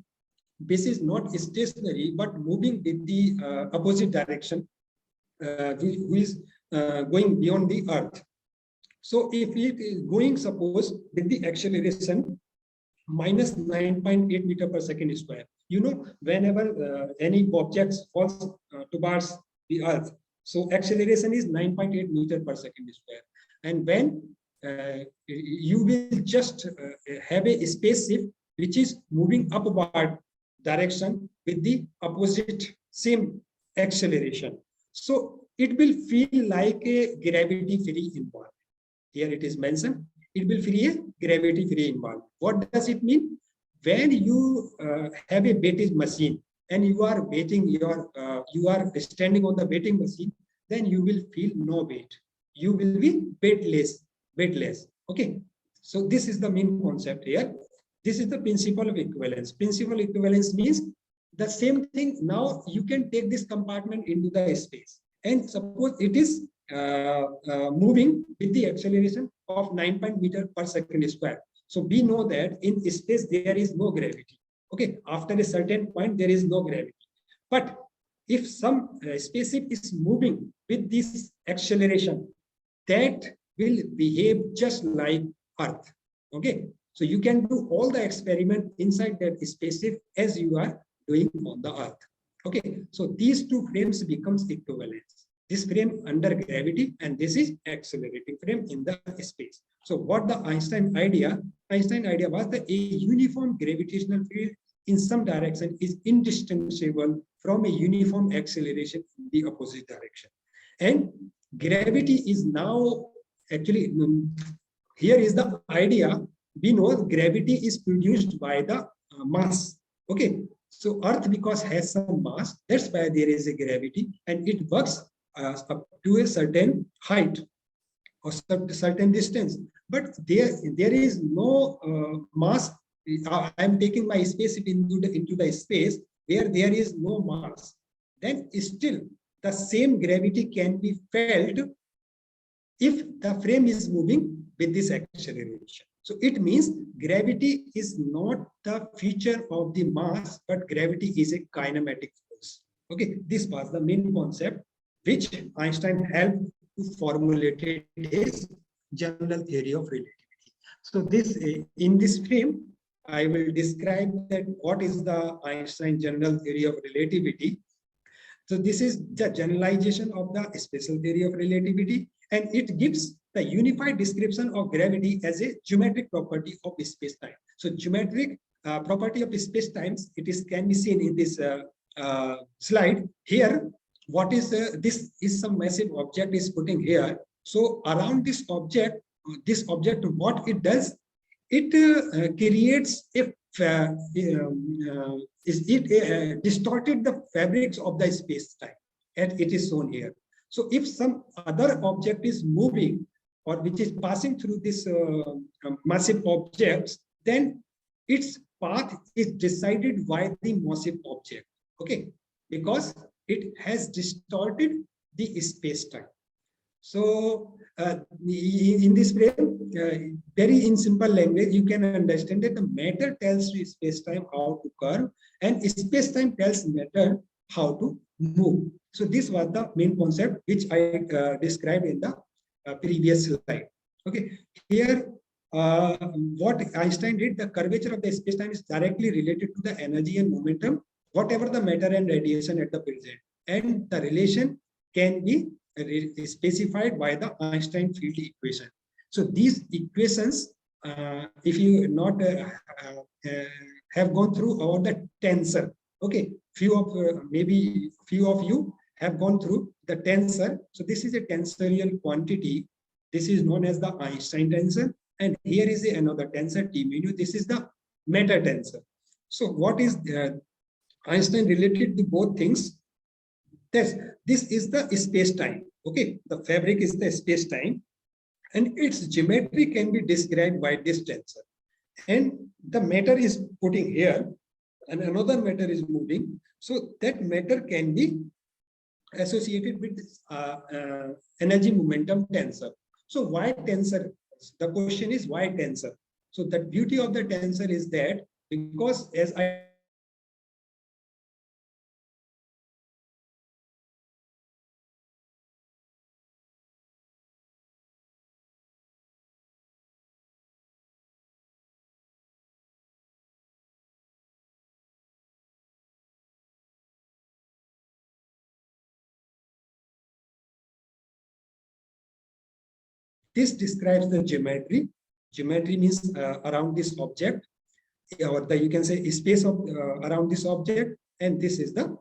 this is not stationary but moving with the opposite direction, who is going beyond the Earth. So if it is going, suppose, with the acceleration minus 9.8 meter per second square, you know, whenever any object falls towards the Earth, so acceleration is 9.8 meter per second square. And when you will just have a spaceship which is moving upward direction with the opposite same acceleration, so it will feel like a gravity-free environment. Here it is mentioned, it will free a gravity-free environment. What does it mean? When you have a weighted machine and you are weighting you are standing on the weighting machine, then you will feel no weight. You will be weightless. Okay. So this is the main concept here. This is the principle of equivalence. Principle of equivalence means the same thing. Now you can take this compartment into the space, and suppose it is moving with the acceleration of 9 meter per second square. So we know that in space there is no gravity. Okay, after a certain point there is no gravity. But if some spaceship is moving with this acceleration, that will behave just like Earth. Okay, so you can do all the experiment inside that spaceship as you are doing on the Earth. Okay, so these two frames becomes equivalent. This frame under gravity and this is accelerating frame in the space. So what the Einstein idea was that a uniform gravitational field in some direction is indistinguishable from a uniform acceleration in the opposite direction. And gravity is now actually, here is the idea. We know gravity is produced by the mass. Okay, so Earth, because has some mass, that's why there is a gravity, and it works up to a certain height or certain distance. But there is no mass. I am taking my spaceship into the space where there is no mass. Then still the same gravity can be felt if the frame is moving with this acceleration. So it means gravity is not the feature of the mass, but gravity is a kinematic force. Okay, this was the main concept which Einstein helped to formulate his general theory of relativity. So this, in this frame, I will describe that what is the Einstein general theory of relativity. So this is the generalization of the special theory of relativity, and it gives the unified description of gravity as a geometric property of space-time. So geometric property of space-times, can be seen in this slide. Here, what is this is some massive object is putting here. So around this object, what it does, it creates a distorted the fabrics of the space time, and it is shown here. So if some other object is moving or which is passing through this massive objects, then its path is decided by the massive object. Okay, because it has distorted the space time. So in this frame, very in simple language, you can understand that the matter tells to space-time how to curve, and space-time tells matter how to move. So this was the main concept which I described in the previous slide. Okay, here what Einstein did, the curvature of the space-time is directly related to the energy and momentum, whatever the matter and radiation at the present, and the relation can be specified by the Einstein field equation. So these equations, if you not have gone through all the tensor, okay, maybe few of you have gone through the tensor. So this is a tensorial quantity. This is known as the Einstein tensor, and here is another tensor T mu. This is the matter tensor. So what is Einstein related to both things? This is the space-time. Okay, the fabric is the space-time, and its geometry can be described by this tensor. And the matter is putting here, and another matter is moving. So that matter can be associated with energy momentum tensor. So why tensor? The question is why tensor? So the beauty of the tensor is that because as I this describes the geometry. Geometry means around this object, or you can say space of around this object, and this is the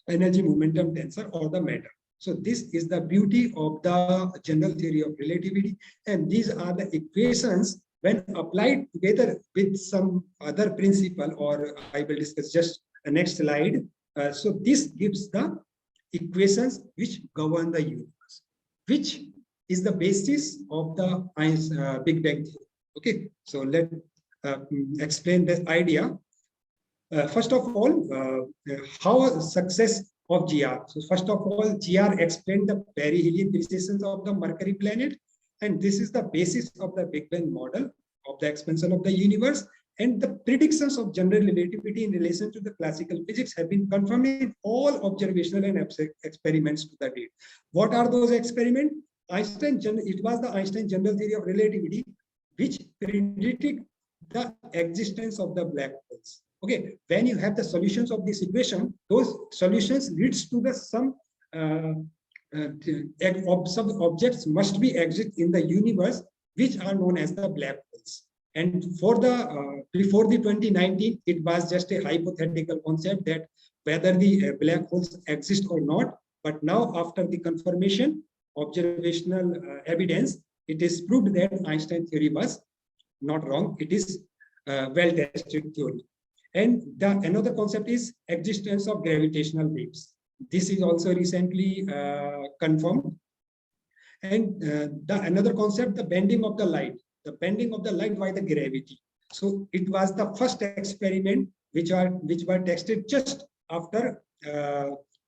energy momentum tensor or the matter. So this is the beauty of the general theory of relativity, and these are the equations when applied together with some other principle, or I will discuss just the next slide. So this gives the equations which govern the universe, which is the basis of the Big Bang theory. Okay, so let explain this idea. First of all, how success of GR. So first of all, GR explained the perihelion precessions of the Mercury planet, and this is the basis of the Big Bang model of the expansion of the universe. And the predictions of general relativity in relation to the classical physics have been confirmed in all observational and experiments to the date. What are those experiments? It was the Einstein general theory of relativity which predicted the existence of the black holes. Okay, when you have the solutions of this equation, those solutions leads to the some objects must be exist in the universe which are known as the black holes. And for the before the 2019, it was just a hypothetical concept that whether the black holes exist or not. But now, after the confirmation, observational evidence, it is proved that Einstein theory was not wrong. It is well-tested theory. And another concept is existence of gravitational waves. This is also recently confirmed. And another concept, the bending of the light. The bending of the light by the gravity. So it was the first experiment which were tested just after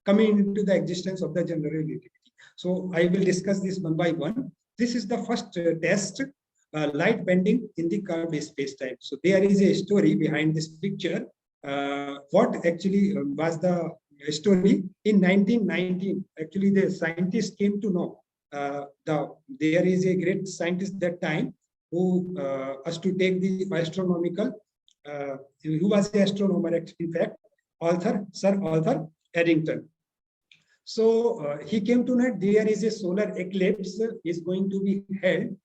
coming into the existence of the general relativity. So I will discuss this one by one. This is the first test, light bending in the curved space-time. So there is a story behind this picture. What actually was the story? In 1919, actually the scientists came to know there is a great scientist that time who has to take the astronomical, who was the astronomer in fact, Sir Arthur Eddington. So he came to know there is a solar eclipse is going to be held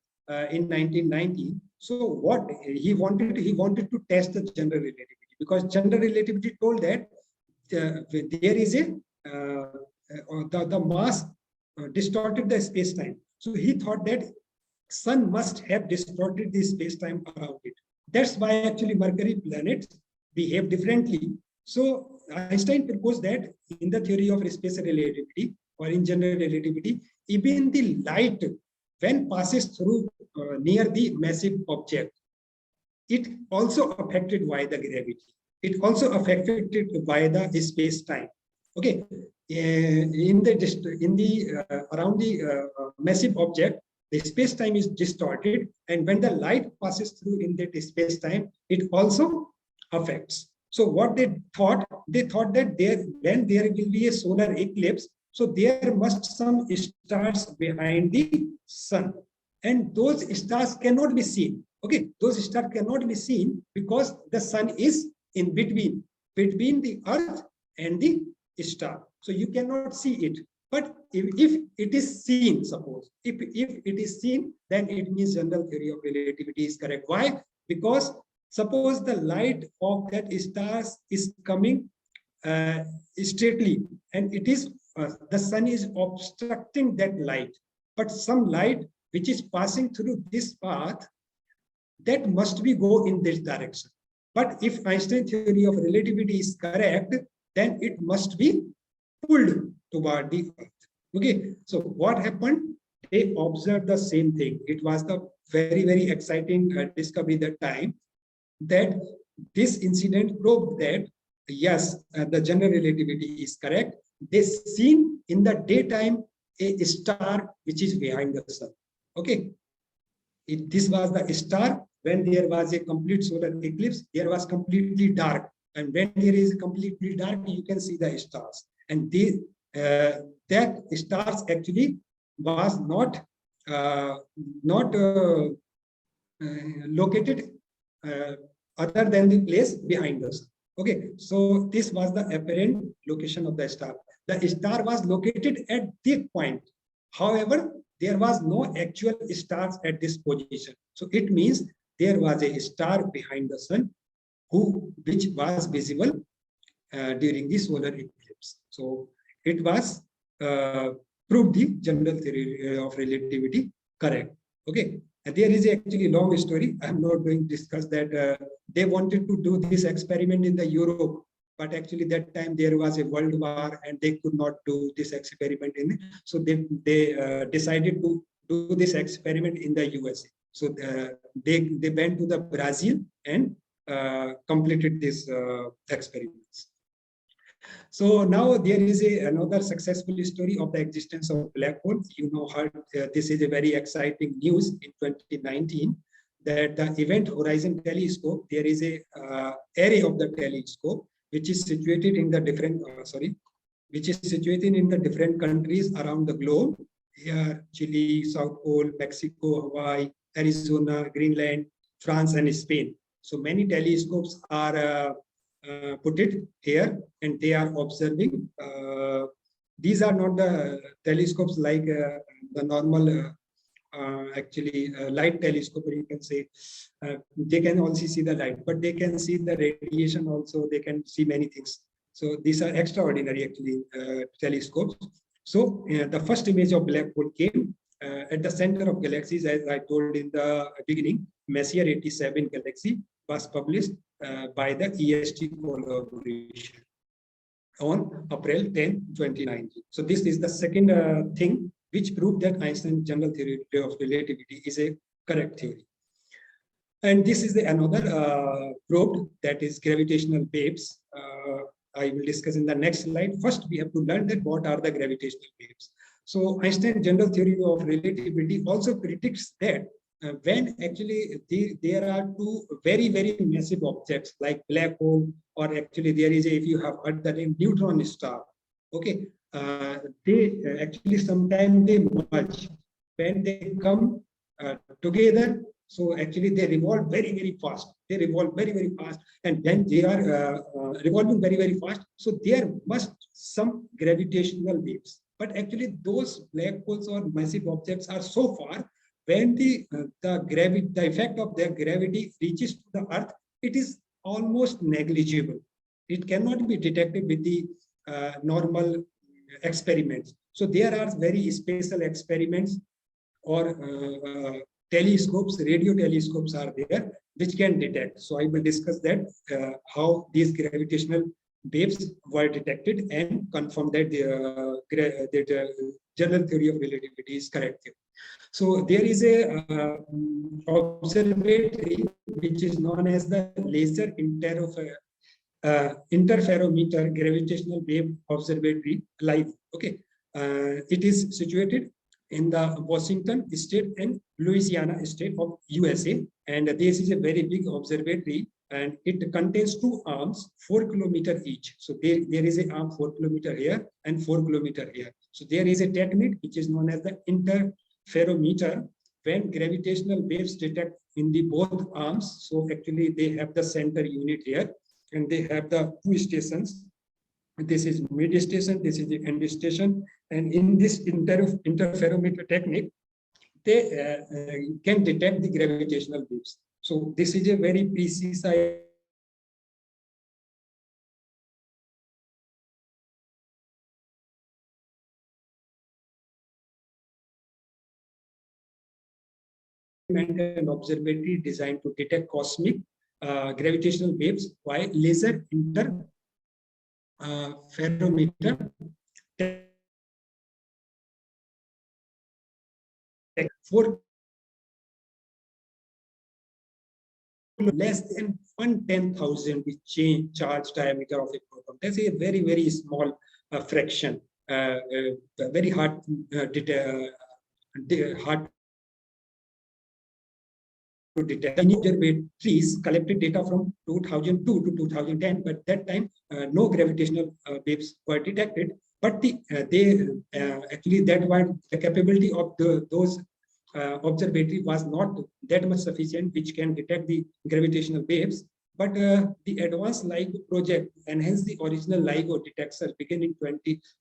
in 1990. So what he wanted to test the general relativity, because general relativity told that there is a the mass distorted the space-time. So he thought that sun must have distorted the space-time around it. That's why actually Mercury planets behave differently. So Einstein proposed that in the theory of special relativity or in general relativity, even the light, when passes through near the massive object, it also affected by the gravity. It also affected by the space-time. Okay, in the around the massive object, the space-time is distorted, and when the light passes through in that space-time, it also affects. So what they thought that when there will be a solar eclipse, so there must some stars behind the sun, and those stars cannot be seen. Okay, those stars cannot be seen because the sun is in between the Earth and the star. So you cannot see it. But if it is seen, suppose, if it is seen, then it means general theory of relativity is correct. Why? Because suppose the light of that star is coming straightly, and it is the sun is obstructing that light, but some light which is passing through this path, that must be go in this direction. But if Einstein theory of relativity is correct, then it must be pulled toward the Earth. Okay, so what happened? They observed the same thing. It was the very, very exciting discovery that time, that this incident proved that yes, the general relativity is correct. They seen in the daytime a star which is behind the sun. Okay, this was the star. When there was a complete solar eclipse, there was completely dark, and when there is completely dark, you can see the stars. And that stars actually was not located other than the place behind us. Okay, so this was the apparent location of the star. The star was located at this point. However, there was no actual stars at this position. So it means there was a star behind the sun which was visible during the solar eclipse. So it was proved the general theory of relativity correct. Okay, and there is actually a long story. I'm not going to discuss that. They wanted to do this experiment in the Europe, but actually that time there was a world war and they could not do this experiment in. So they decided to do this experiment in the USA. So they went to the Brazil and completed this experiments. So now there is another successful story of the existence of black hole. You know how this is a very exciting news in 2019 that the Event Horizon Telescope, there is a array of the telescope which is situated in the different different countries around the globe. Here, Chile, South Pole, Mexico, Hawaii, Arizona, Greenland, France, and Spain. So many telescopes are put it here, and they are observing. These are not the telescopes like the normal light telescope, or you can say they can also see the light, but they can see the radiation also. They can see many things. So these are extraordinary actually telescopes. So the first image of black hole came at the center of galaxies, as I told in the beginning. Messier 87 galaxy was published by the EST collaboration on April 10, 2019. So this is the second thing which proved that Einstein's general theory of relativity is a correct theory. And this is another probe, that is gravitational waves. I will discuss in the next slide. First, we have to learn that what are the gravitational waves. So Einstein's general theory of relativity also predicts that when actually there are two very, very massive objects like black hole, or actually there is if you have heard the name neutron star. Okay, they actually sometimes they merge when they come together. So actually they revolve very, very fast. They revolve very, very fast, and then they are revolving very, very fast. So there must some gravitational waves. But actually those black holes or massive objects are so far, when the effect of their gravity reaches to the Earth, it is almost negligible. It cannot be detected with the normal experiments. So there are very special experiments or telescopes, radio telescopes are there, which can detect. So I will discuss that, how these gravitational waves were detected and confirm that the general theory of relativity is correct. So there is a observatory which is known as the Laser Interferometer Gravitational Wave Observatory, LIGO. Okay, it is situated in the Washington State and Louisiana State of USA, and this is a very big observatory, and it contains 2 arms, 4 kilometers each. So there is an arm 4 kilometers here and 4 kilometers here. So there is a technique which is known as the interferometer. When gravitational waves detect in the both arms, so actually they have the center unit here, and they have the 2 stations. This is mid station, this is the end station, and in this interferometer technique, they can detect the gravitational waves. So this is a very precise and observatory designed to detect cosmic gravitational waves by laser interferometer. For less than 1/10,000 charge diameter of a proton. That's a very, very small fraction, very hard to detect. Observatories collected data from 2002 to 2010, but that time no gravitational waves were detected. But actually that one, the capability of those observatory was not that much sufficient, which can detect the gravitational waves. But the advanced LIGO project enhanced the original LIGO detector began in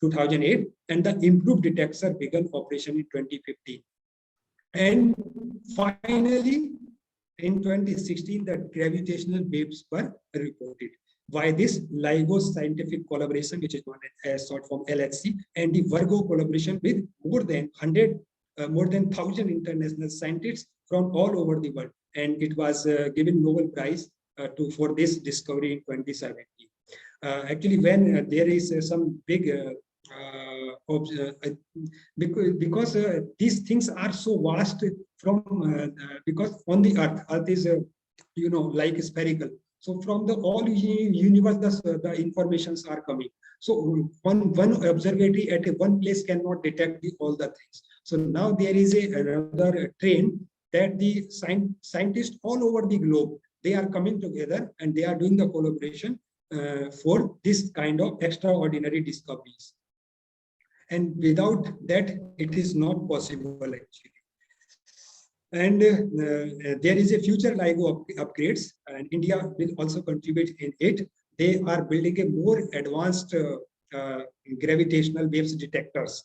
2008, and the improved detector began operation in 2015. And finally, in 2016, the gravitational waves were reported. Why this? LIGO scientific collaboration, which is known as short form LHC, and the Virgo collaboration with more than 1,000 international scientists from all over the world, and it was given Nobel Prize for this discovery in 2017. Actually, when there is some big because these things are so vast from because on the Earth is like spherical. So from the all universe, the informations are coming. So one observatory at one place cannot detect all the things. So now there is another trend that the scientists all over the globe, they are coming together and they are doing the collaboration for this kind of extraordinary discoveries. And without that, it is not possible actually. And there is a future LIGO upgrades, and India will also contribute in it. They are building a more advanced gravitational waves detectors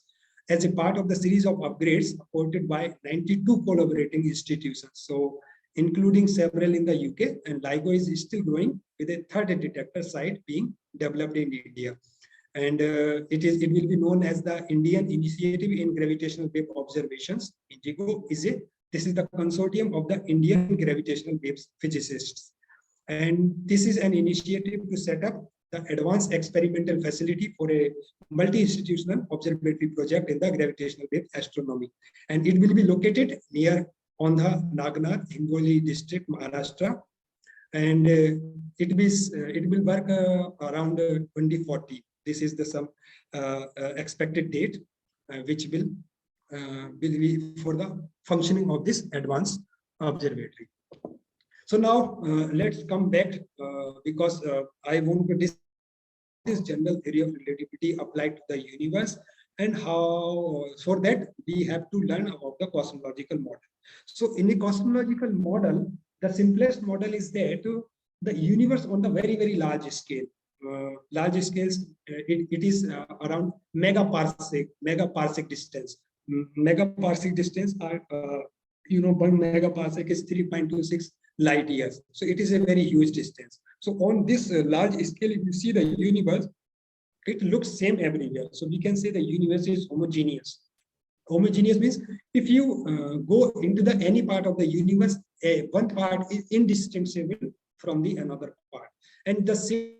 as a part of the series of upgrades supported by 92 collaborating institutions. So including several in the UK, and LIGO is still growing with a third detector site being developed in India. And it will be known as the Indian Initiative in Gravitational Wave Observations. INDIGO this is the consortium of the Indian gravitational waves physicists. And this is an initiative to set up the advanced experimental facility for a multi-institutional observatory project in the gravitational wave astronomy. And it will be located near on the Nagnar, Hingoli district, Maharashtra. And it will work around 2040. This is the expected date, which will be for the functioning of this advanced observatory. So now let's come back because I want to discuss this general theory of relativity applied to the universe, and how for that we have to learn about the cosmological model. So in the cosmological model, the simplest model is that the universe on the very, very large scale. Large scales, it is around megaparsec distance. Megaparsec distance are 1 megaparsec is 3.26 light years. So it is a very huge distance. So on this large scale, if you see the universe, it looks same everywhere. So we can say the universe is homogeneous. Homogeneous means if you go into the any part of the universe, one part is indistinguishable from the another part, and the same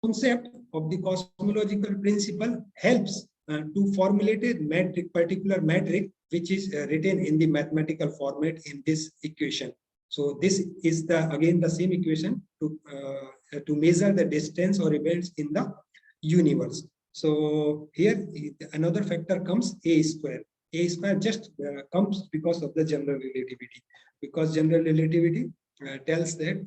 concept of the cosmological principle helps to formulate a metric, particular metric, which is written in the mathematical format in this equation. So this is the again the same equation to measure the distance or events in the universe. So here another factor comes a square. A square just comes because of the general relativity, because general relativity tells that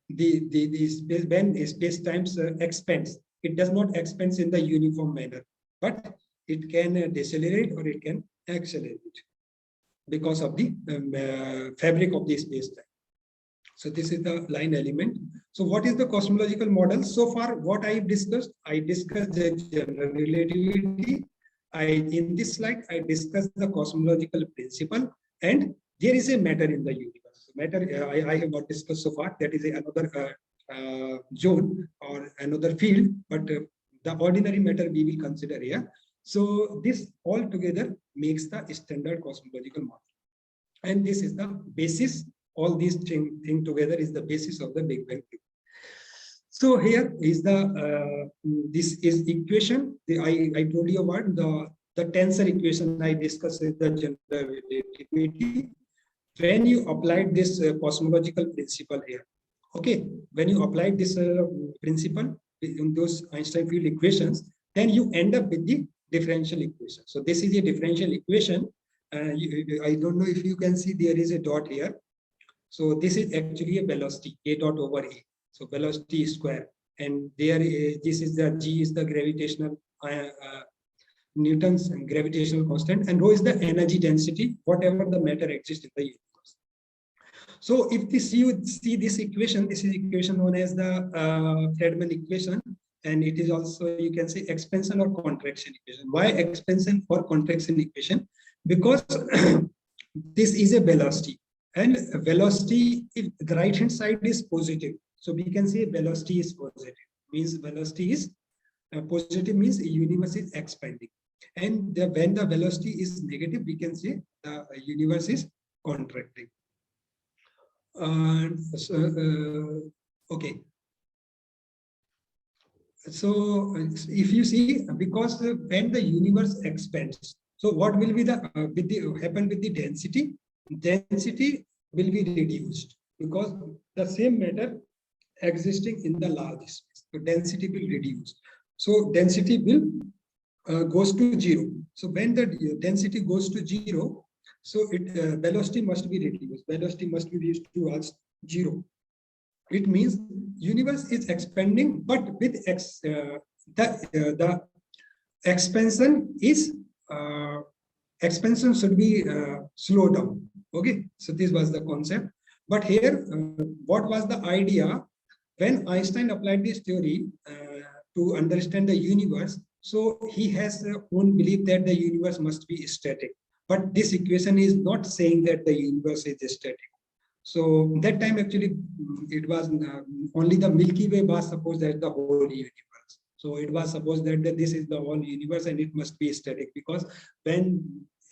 the space when space times expands, it does not expand in the uniform manner, but it can decelerate or it can accelerate because of the fabric of the space time. So this is the line element. So what is the cosmological model? So far, what I discussed the general relativity. In this slide, I discussed the cosmological principle, and there is a matter in the universe. Matter I have not discussed so far. That is another zone or another field, but the ordinary matter we will consider here. So this all together makes the standard cosmological model, and this is the basis. All these thing together is the basis of the Big Bang theory. So here is the this is equation. I told you about the tensor equation I discussed with the general relativity. When you applied this cosmological principle here, okay, when you applied this principle in those Einstein field equations, then you end up with the differential equation. So this is a differential equation. I don't know if you can see there is a dot here. So this is actually a velocity, a dot over a. So velocity square, and there this is the g is the gravitational Newton's gravitational constant, and rho is the energy density, whatever the matter exists in the universe. So if this you see this equation, this is equation known as the Friedmann equation, and it is also you can say expansion or contraction equation. Why expansion or contraction equation? Because this is a velocity, and velocity, if the right hand side is positive, so we can say velocity is positive, means velocity is positive, means the universe is expanding. And when the velocity is negative, we can say the universe is contracting. Okay. So if you see, because when the universe expands, so what will be the happen with the density? Density will be reduced because the same matter existing in the large space. So density will reduce. So density will goes to 0. So when the density goes to 0, so velocity must be reduced. Velocity must be reduced towards 0. It means universe is expanding, but with the expansion is expansion should be slowed down. Okay, so this was the concept. But here, what was the idea when Einstein applied this theory to understand the universe? So he has own belief that the universe must be static. But this equation is not saying that the universe is static. So that time actually it was only the Milky Way was supposed that the whole universe. So it was supposed that this is the whole universe and it must be static, because when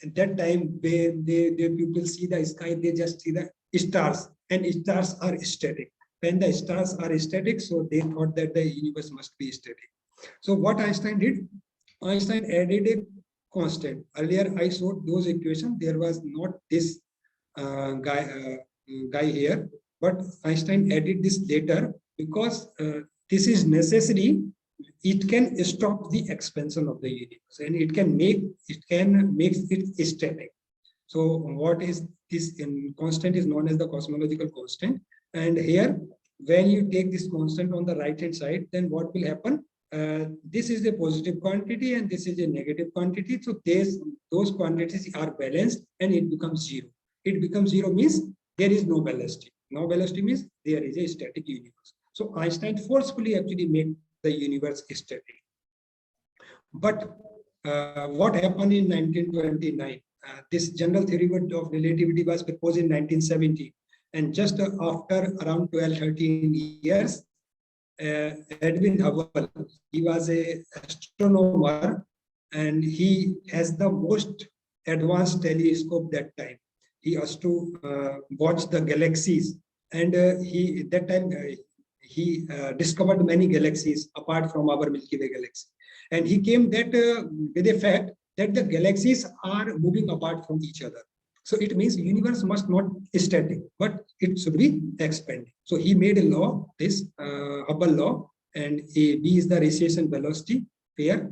at that time when the people see the sky, they just see the stars, and stars are static. When the stars are static, so they thought that the universe must be static. So what Einstein did, Einstein added a constant. Earlier I showed those equations, there was not this guy here, but Einstein added this later because this is necessary. It can stop the expansion of the universe, and it can make it static. So what is this constant is known as the cosmological constant. And here, when you take this constant on the right hand side, then what will happen? This is a positive quantity and this is a negative quantity. So those quantities are balanced and it becomes 0. It becomes 0 means there is no velocity. No velocity means there is a static universe. So Einstein forcefully actually made the universe static. But what happened in 1929? This general theory of relativity was proposed in 1970. And just after around 12-13 years, Edwin Hubble, he was an astronomer and he has the most advanced telescope that time. He has to watch the galaxies, and he that time he discovered many galaxies apart from our Milky Way galaxy. And he came that with a fact that the galaxies are moving apart from each other. So it means universe must not static, but it should be expanding. So he made a law, this Hubble law, and B is the radiation velocity, where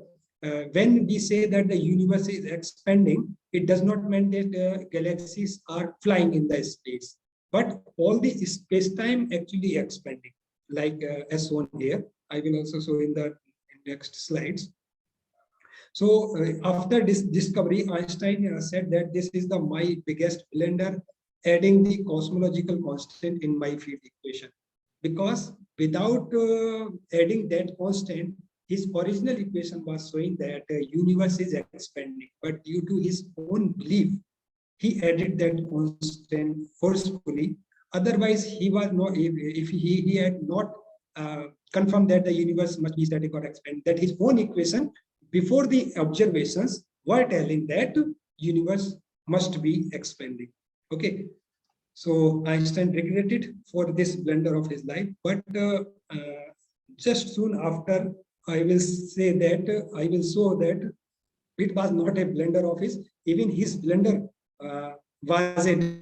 when we say that the universe is expanding, it does not mean that galaxies are flying in the space, but all the space-time actually expanding, like as shown here. I will also show in the next slides. So after this discovery, Einstein said that this is my biggest blunder, adding the cosmological constant in my field equation. Because without adding that constant, his original equation was showing that the universe is expanding, but due to his own belief, he added that constant forcefully. Otherwise, he was not, if he had not confirmed that the universe must be static or expand, that his own equation before the observations were telling that universe must be expanding. Okay, so Einstein regretted for this blunder of his life, but just soon after, I will say that I will show that it was not a blunder of his. Even his blunder was a.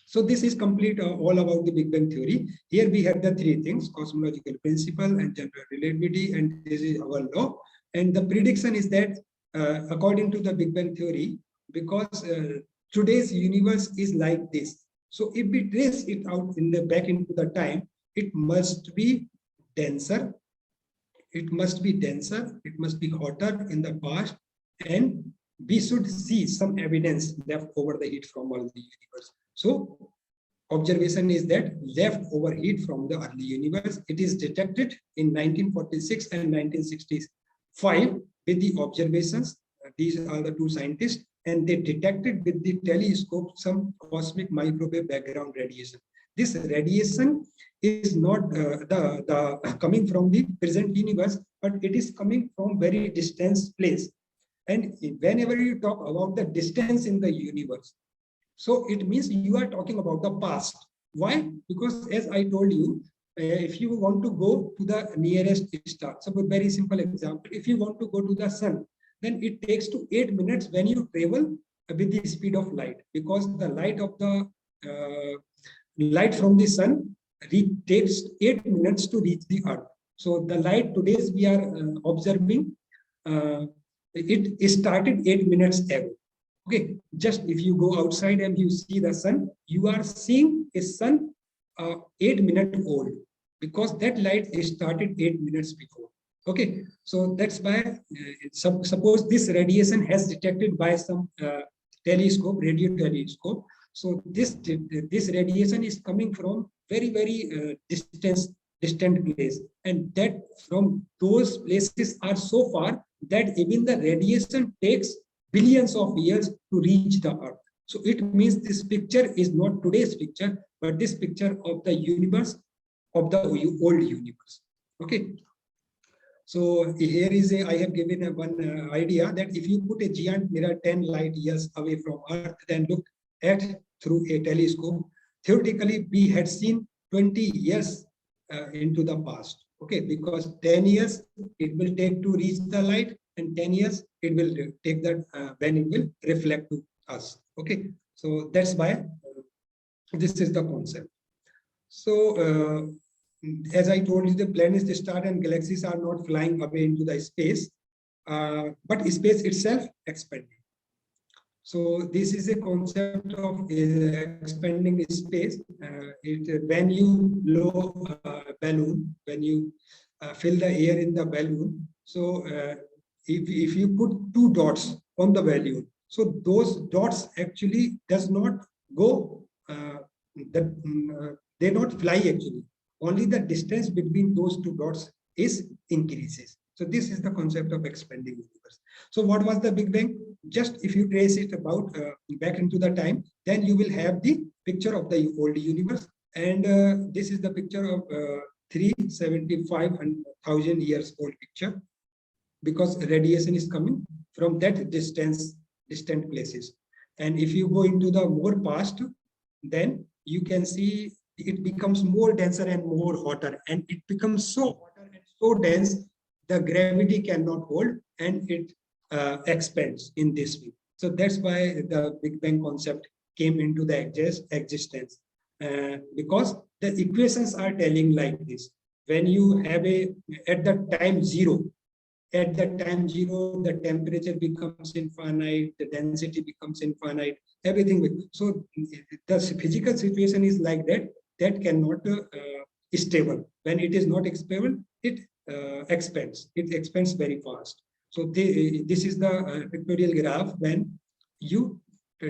So this is complete all about the Big Bang theory. Here we have the three things: cosmological principle and general relativity, and this is our law. And the prediction is that according to the Big Bang theory, because today's universe is like this. So if we trace it out in the back into the time, it must be denser. It must be denser. It must be hotter in the past, and we should see some evidence left over the heat from all the universe. So observation is that leftover heat from the early universe, it is detected in 1946 and 1965 with the observations. These are the two scientists, and they detected with the telescope some cosmic microwave background radiation. This radiation is not coming from the present universe, but it is coming from very distant place. And whenever you talk about the distance in the universe, so it means you are talking about the past. Why? Because as I told you, if you want to go to the nearest star, so a very simple example, if you want to go to the sun, then it takes to 8 minutes when you travel with the speed of light, because the light of the light from the sun takes 8 minutes to reach the earth. So the light today's we are observing, it started 8 minutes ago. Okay, just if you go outside and you see the sun, you are seeing a sun 8 minutes old, because that light started 8 minutes before. Okay, so that's why suppose this radiation has detected by some telescope, radio telescope. So this radiation is coming from very distant place, and that from those places are so far that even the radiation takes billions of years to reach the earth. So it means this picture is not today's picture, but this picture of the universe, of the old universe. Okay. So here is I have given one idea that if you put a giant mirror 10 light years away from Earth, then look at through a telescope, theoretically we had seen 20 years into the past. Okay, because 10 years it will take to reach the light, and 10 years it will take that when it will reflect to us. Okay, so that's why this is the concept. So as I told you, the planets, the star and galaxies are not flying away into the space, but space itself expanding. So this is a concept of expanding space. When you blow a balloon, when you fill the air in the balloon, so if you put two dots on the balloon, so those dots actually does not go, they not fly actually. Only the distance between those two dots is increases. So this is the concept of expanding universe. So what was the Big Bang? Just if you trace it about back into the time, then you will have the picture of the old universe. And this is the picture of 375,000 years old picture, because radiation is coming from that distant places. And if you go into the more past, then you can see it becomes more denser and more hotter, and it becomes so hotter and so dense the gravity cannot hold, and it expands in this way. So that's why the Big Bang concept came into the existence, because the equations are telling like this. When you have at the time zero, the temperature becomes infinite, the density becomes infinite, everything. So the physical situation is like that, that cannot stable. When it is not stable, it expands. It expands very fast. So this is the pictorial graph when you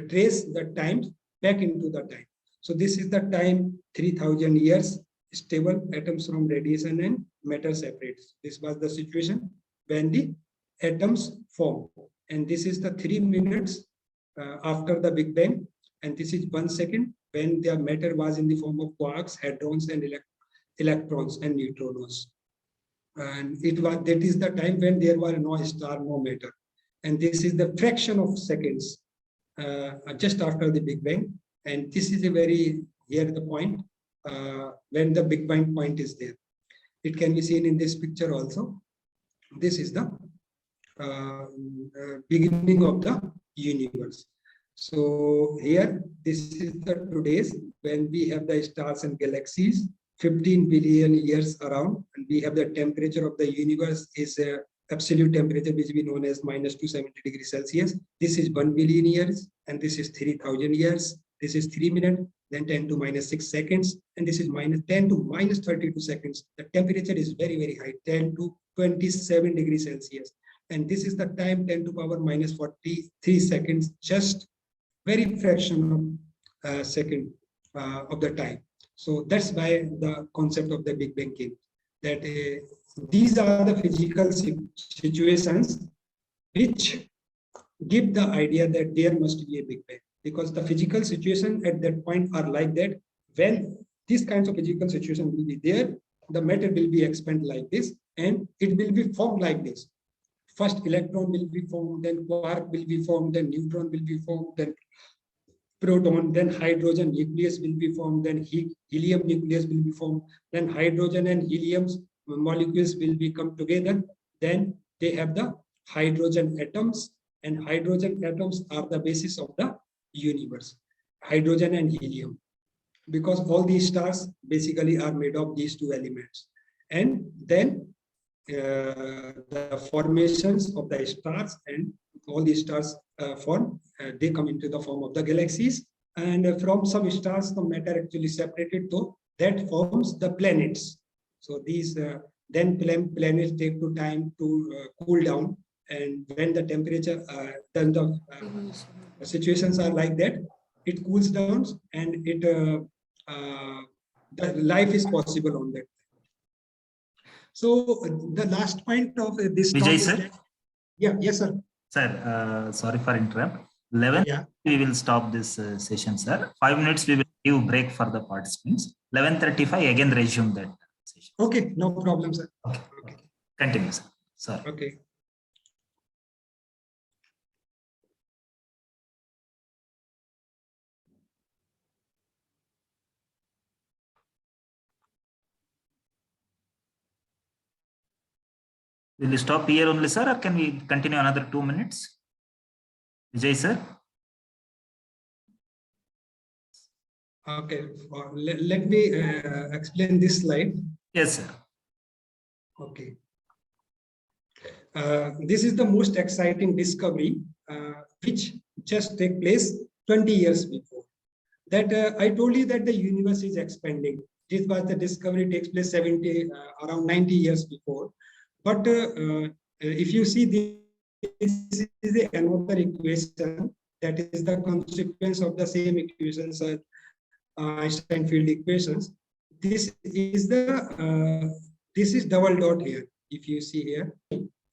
trace the times back into the time. So this is the time 3,000 years, stable atoms from radiation and matter separates. This was the situation when the atoms form. And this is the 3 minutes after the Big Bang. And this is 1 second when the matter was in the form of quarks, hadrons, and electrons and neutrinos. And that is the time when there were no star, no matter. And this is the fraction of seconds just after the Big Bang. And this is a very, here the point, when the Big Bang point is there. It can be seen in this picture also. This is the beginning of the universe. So here, this is the today's, when we have the stars and galaxies, 15 billion years around, and we have the temperature of the universe is absolute temperature, which we known as -270 degrees Celsius. This is 1 billion years, and this is 3,000 years. This is 3 minutes, then 10 to -6 seconds, and this is -10 to -32 seconds. The temperature is very, very high, 10 to 27 degrees Celsius. And this is the time 10 to power -43 seconds, just very fraction of second of the time. So that's why the concept of the Big Bang came, that these are the physical situations which give the idea that there must be a Big Bang, because the physical situation at that point are like that. When these kinds of physical situation will be there, the matter will be expanded like this, and it will be formed like this. First electron will be formed, then quark will be formed, then neutron will be formed, then proton, then hydrogen nucleus will be formed, then helium nucleus will be formed, then hydrogen and helium molecules will become together. Then they have the hydrogen atoms, and hydrogen atoms are the basis of the universe, hydrogen and helium, because all these stars basically are made of these two elements. And then the formations of the stars, and all these stars form, they come into the form of the galaxies, and from some stars the matter actually separated, though that forms the planets. So these then planets take to time to cool down, and when the temperature then the situations are like that, it cools down, and it the life is possible on that. So the last point of this
Vijay,
talk
sir?
is that, yeah, yes, sir.
Sir, sorry for interrupt. 11,
Yeah.
we will stop this session, sir. 5 minutes, we will give break for the participants. 11:35, again resume that session.
Okay, no problem, sir.
Okay. Continue, sir. Sorry.
Okay.
Will you stop here only, sir, or can we continue another 2 minutes? Vijay, sir?
Okay, let me explain this slide.
Yes, sir.
Okay. This is the most exciting discovery which just take place 20 years before. That I told you that the universe is expanding. This was the discovery takes place around 90 years before. But if you see, this is another equation that is the consequence of the same equations as Einstein field equations. This is the this is double dot here. if you see here,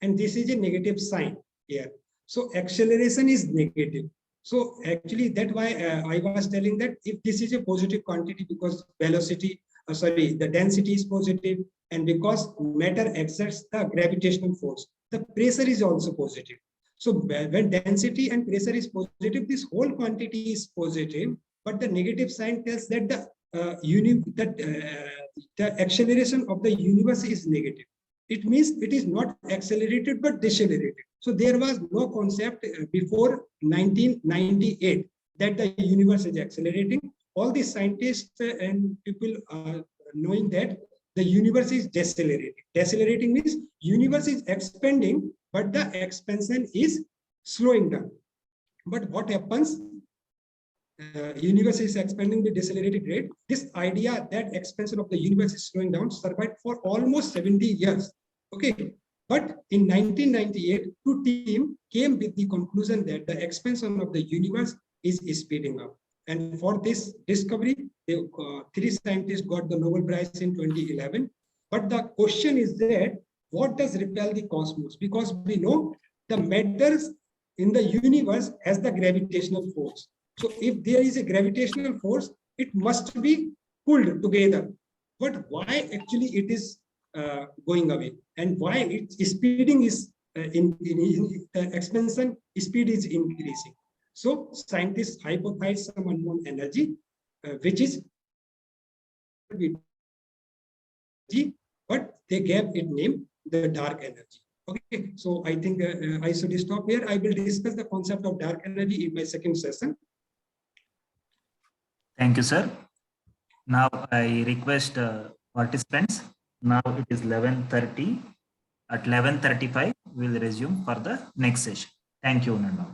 and this is a negative sign here. So acceleration is negative. So actually that's why I was telling that if this is a positive quantity because velocity, the density is positive, and because matter exerts the gravitational force, the pressure is also positive. So when density and pressure is positive, this whole quantity is positive, but the negative sign tells that the acceleration of the universe is negative. It means it is not accelerated but decelerated. So there was no concept before 1998 that the universe is accelerating. All the scientists and people are knowing that the universe is decelerating. Decelerating means universe is expanding, but the expansion is slowing down. But what happens? Universe is expanding with decelerated rate. This idea that expansion of the universe is slowing down survived for almost 70 years. Okay, but in 1998, two teams came with the conclusion that the expansion of the universe is speeding up. And for this discovery, three scientists got the Nobel Prize in 2011. But the question is that what does repel the cosmos? Because we know the matters in the universe has the gravitational force. So if there is a gravitational force, it must be pulled together. But why actually it is going away, and why its speeding is the expansion speed is increasing? So scientists hypothesize some unknown energy, which is, but they gave it name the dark energy. Okay, so I think I should stop here. I will discuss the concept of dark energy in my second session.
Thank you, sir. Now I request participants. Now it is 11:30. At 11:35, we will resume for the next session. Thank you, Nanda.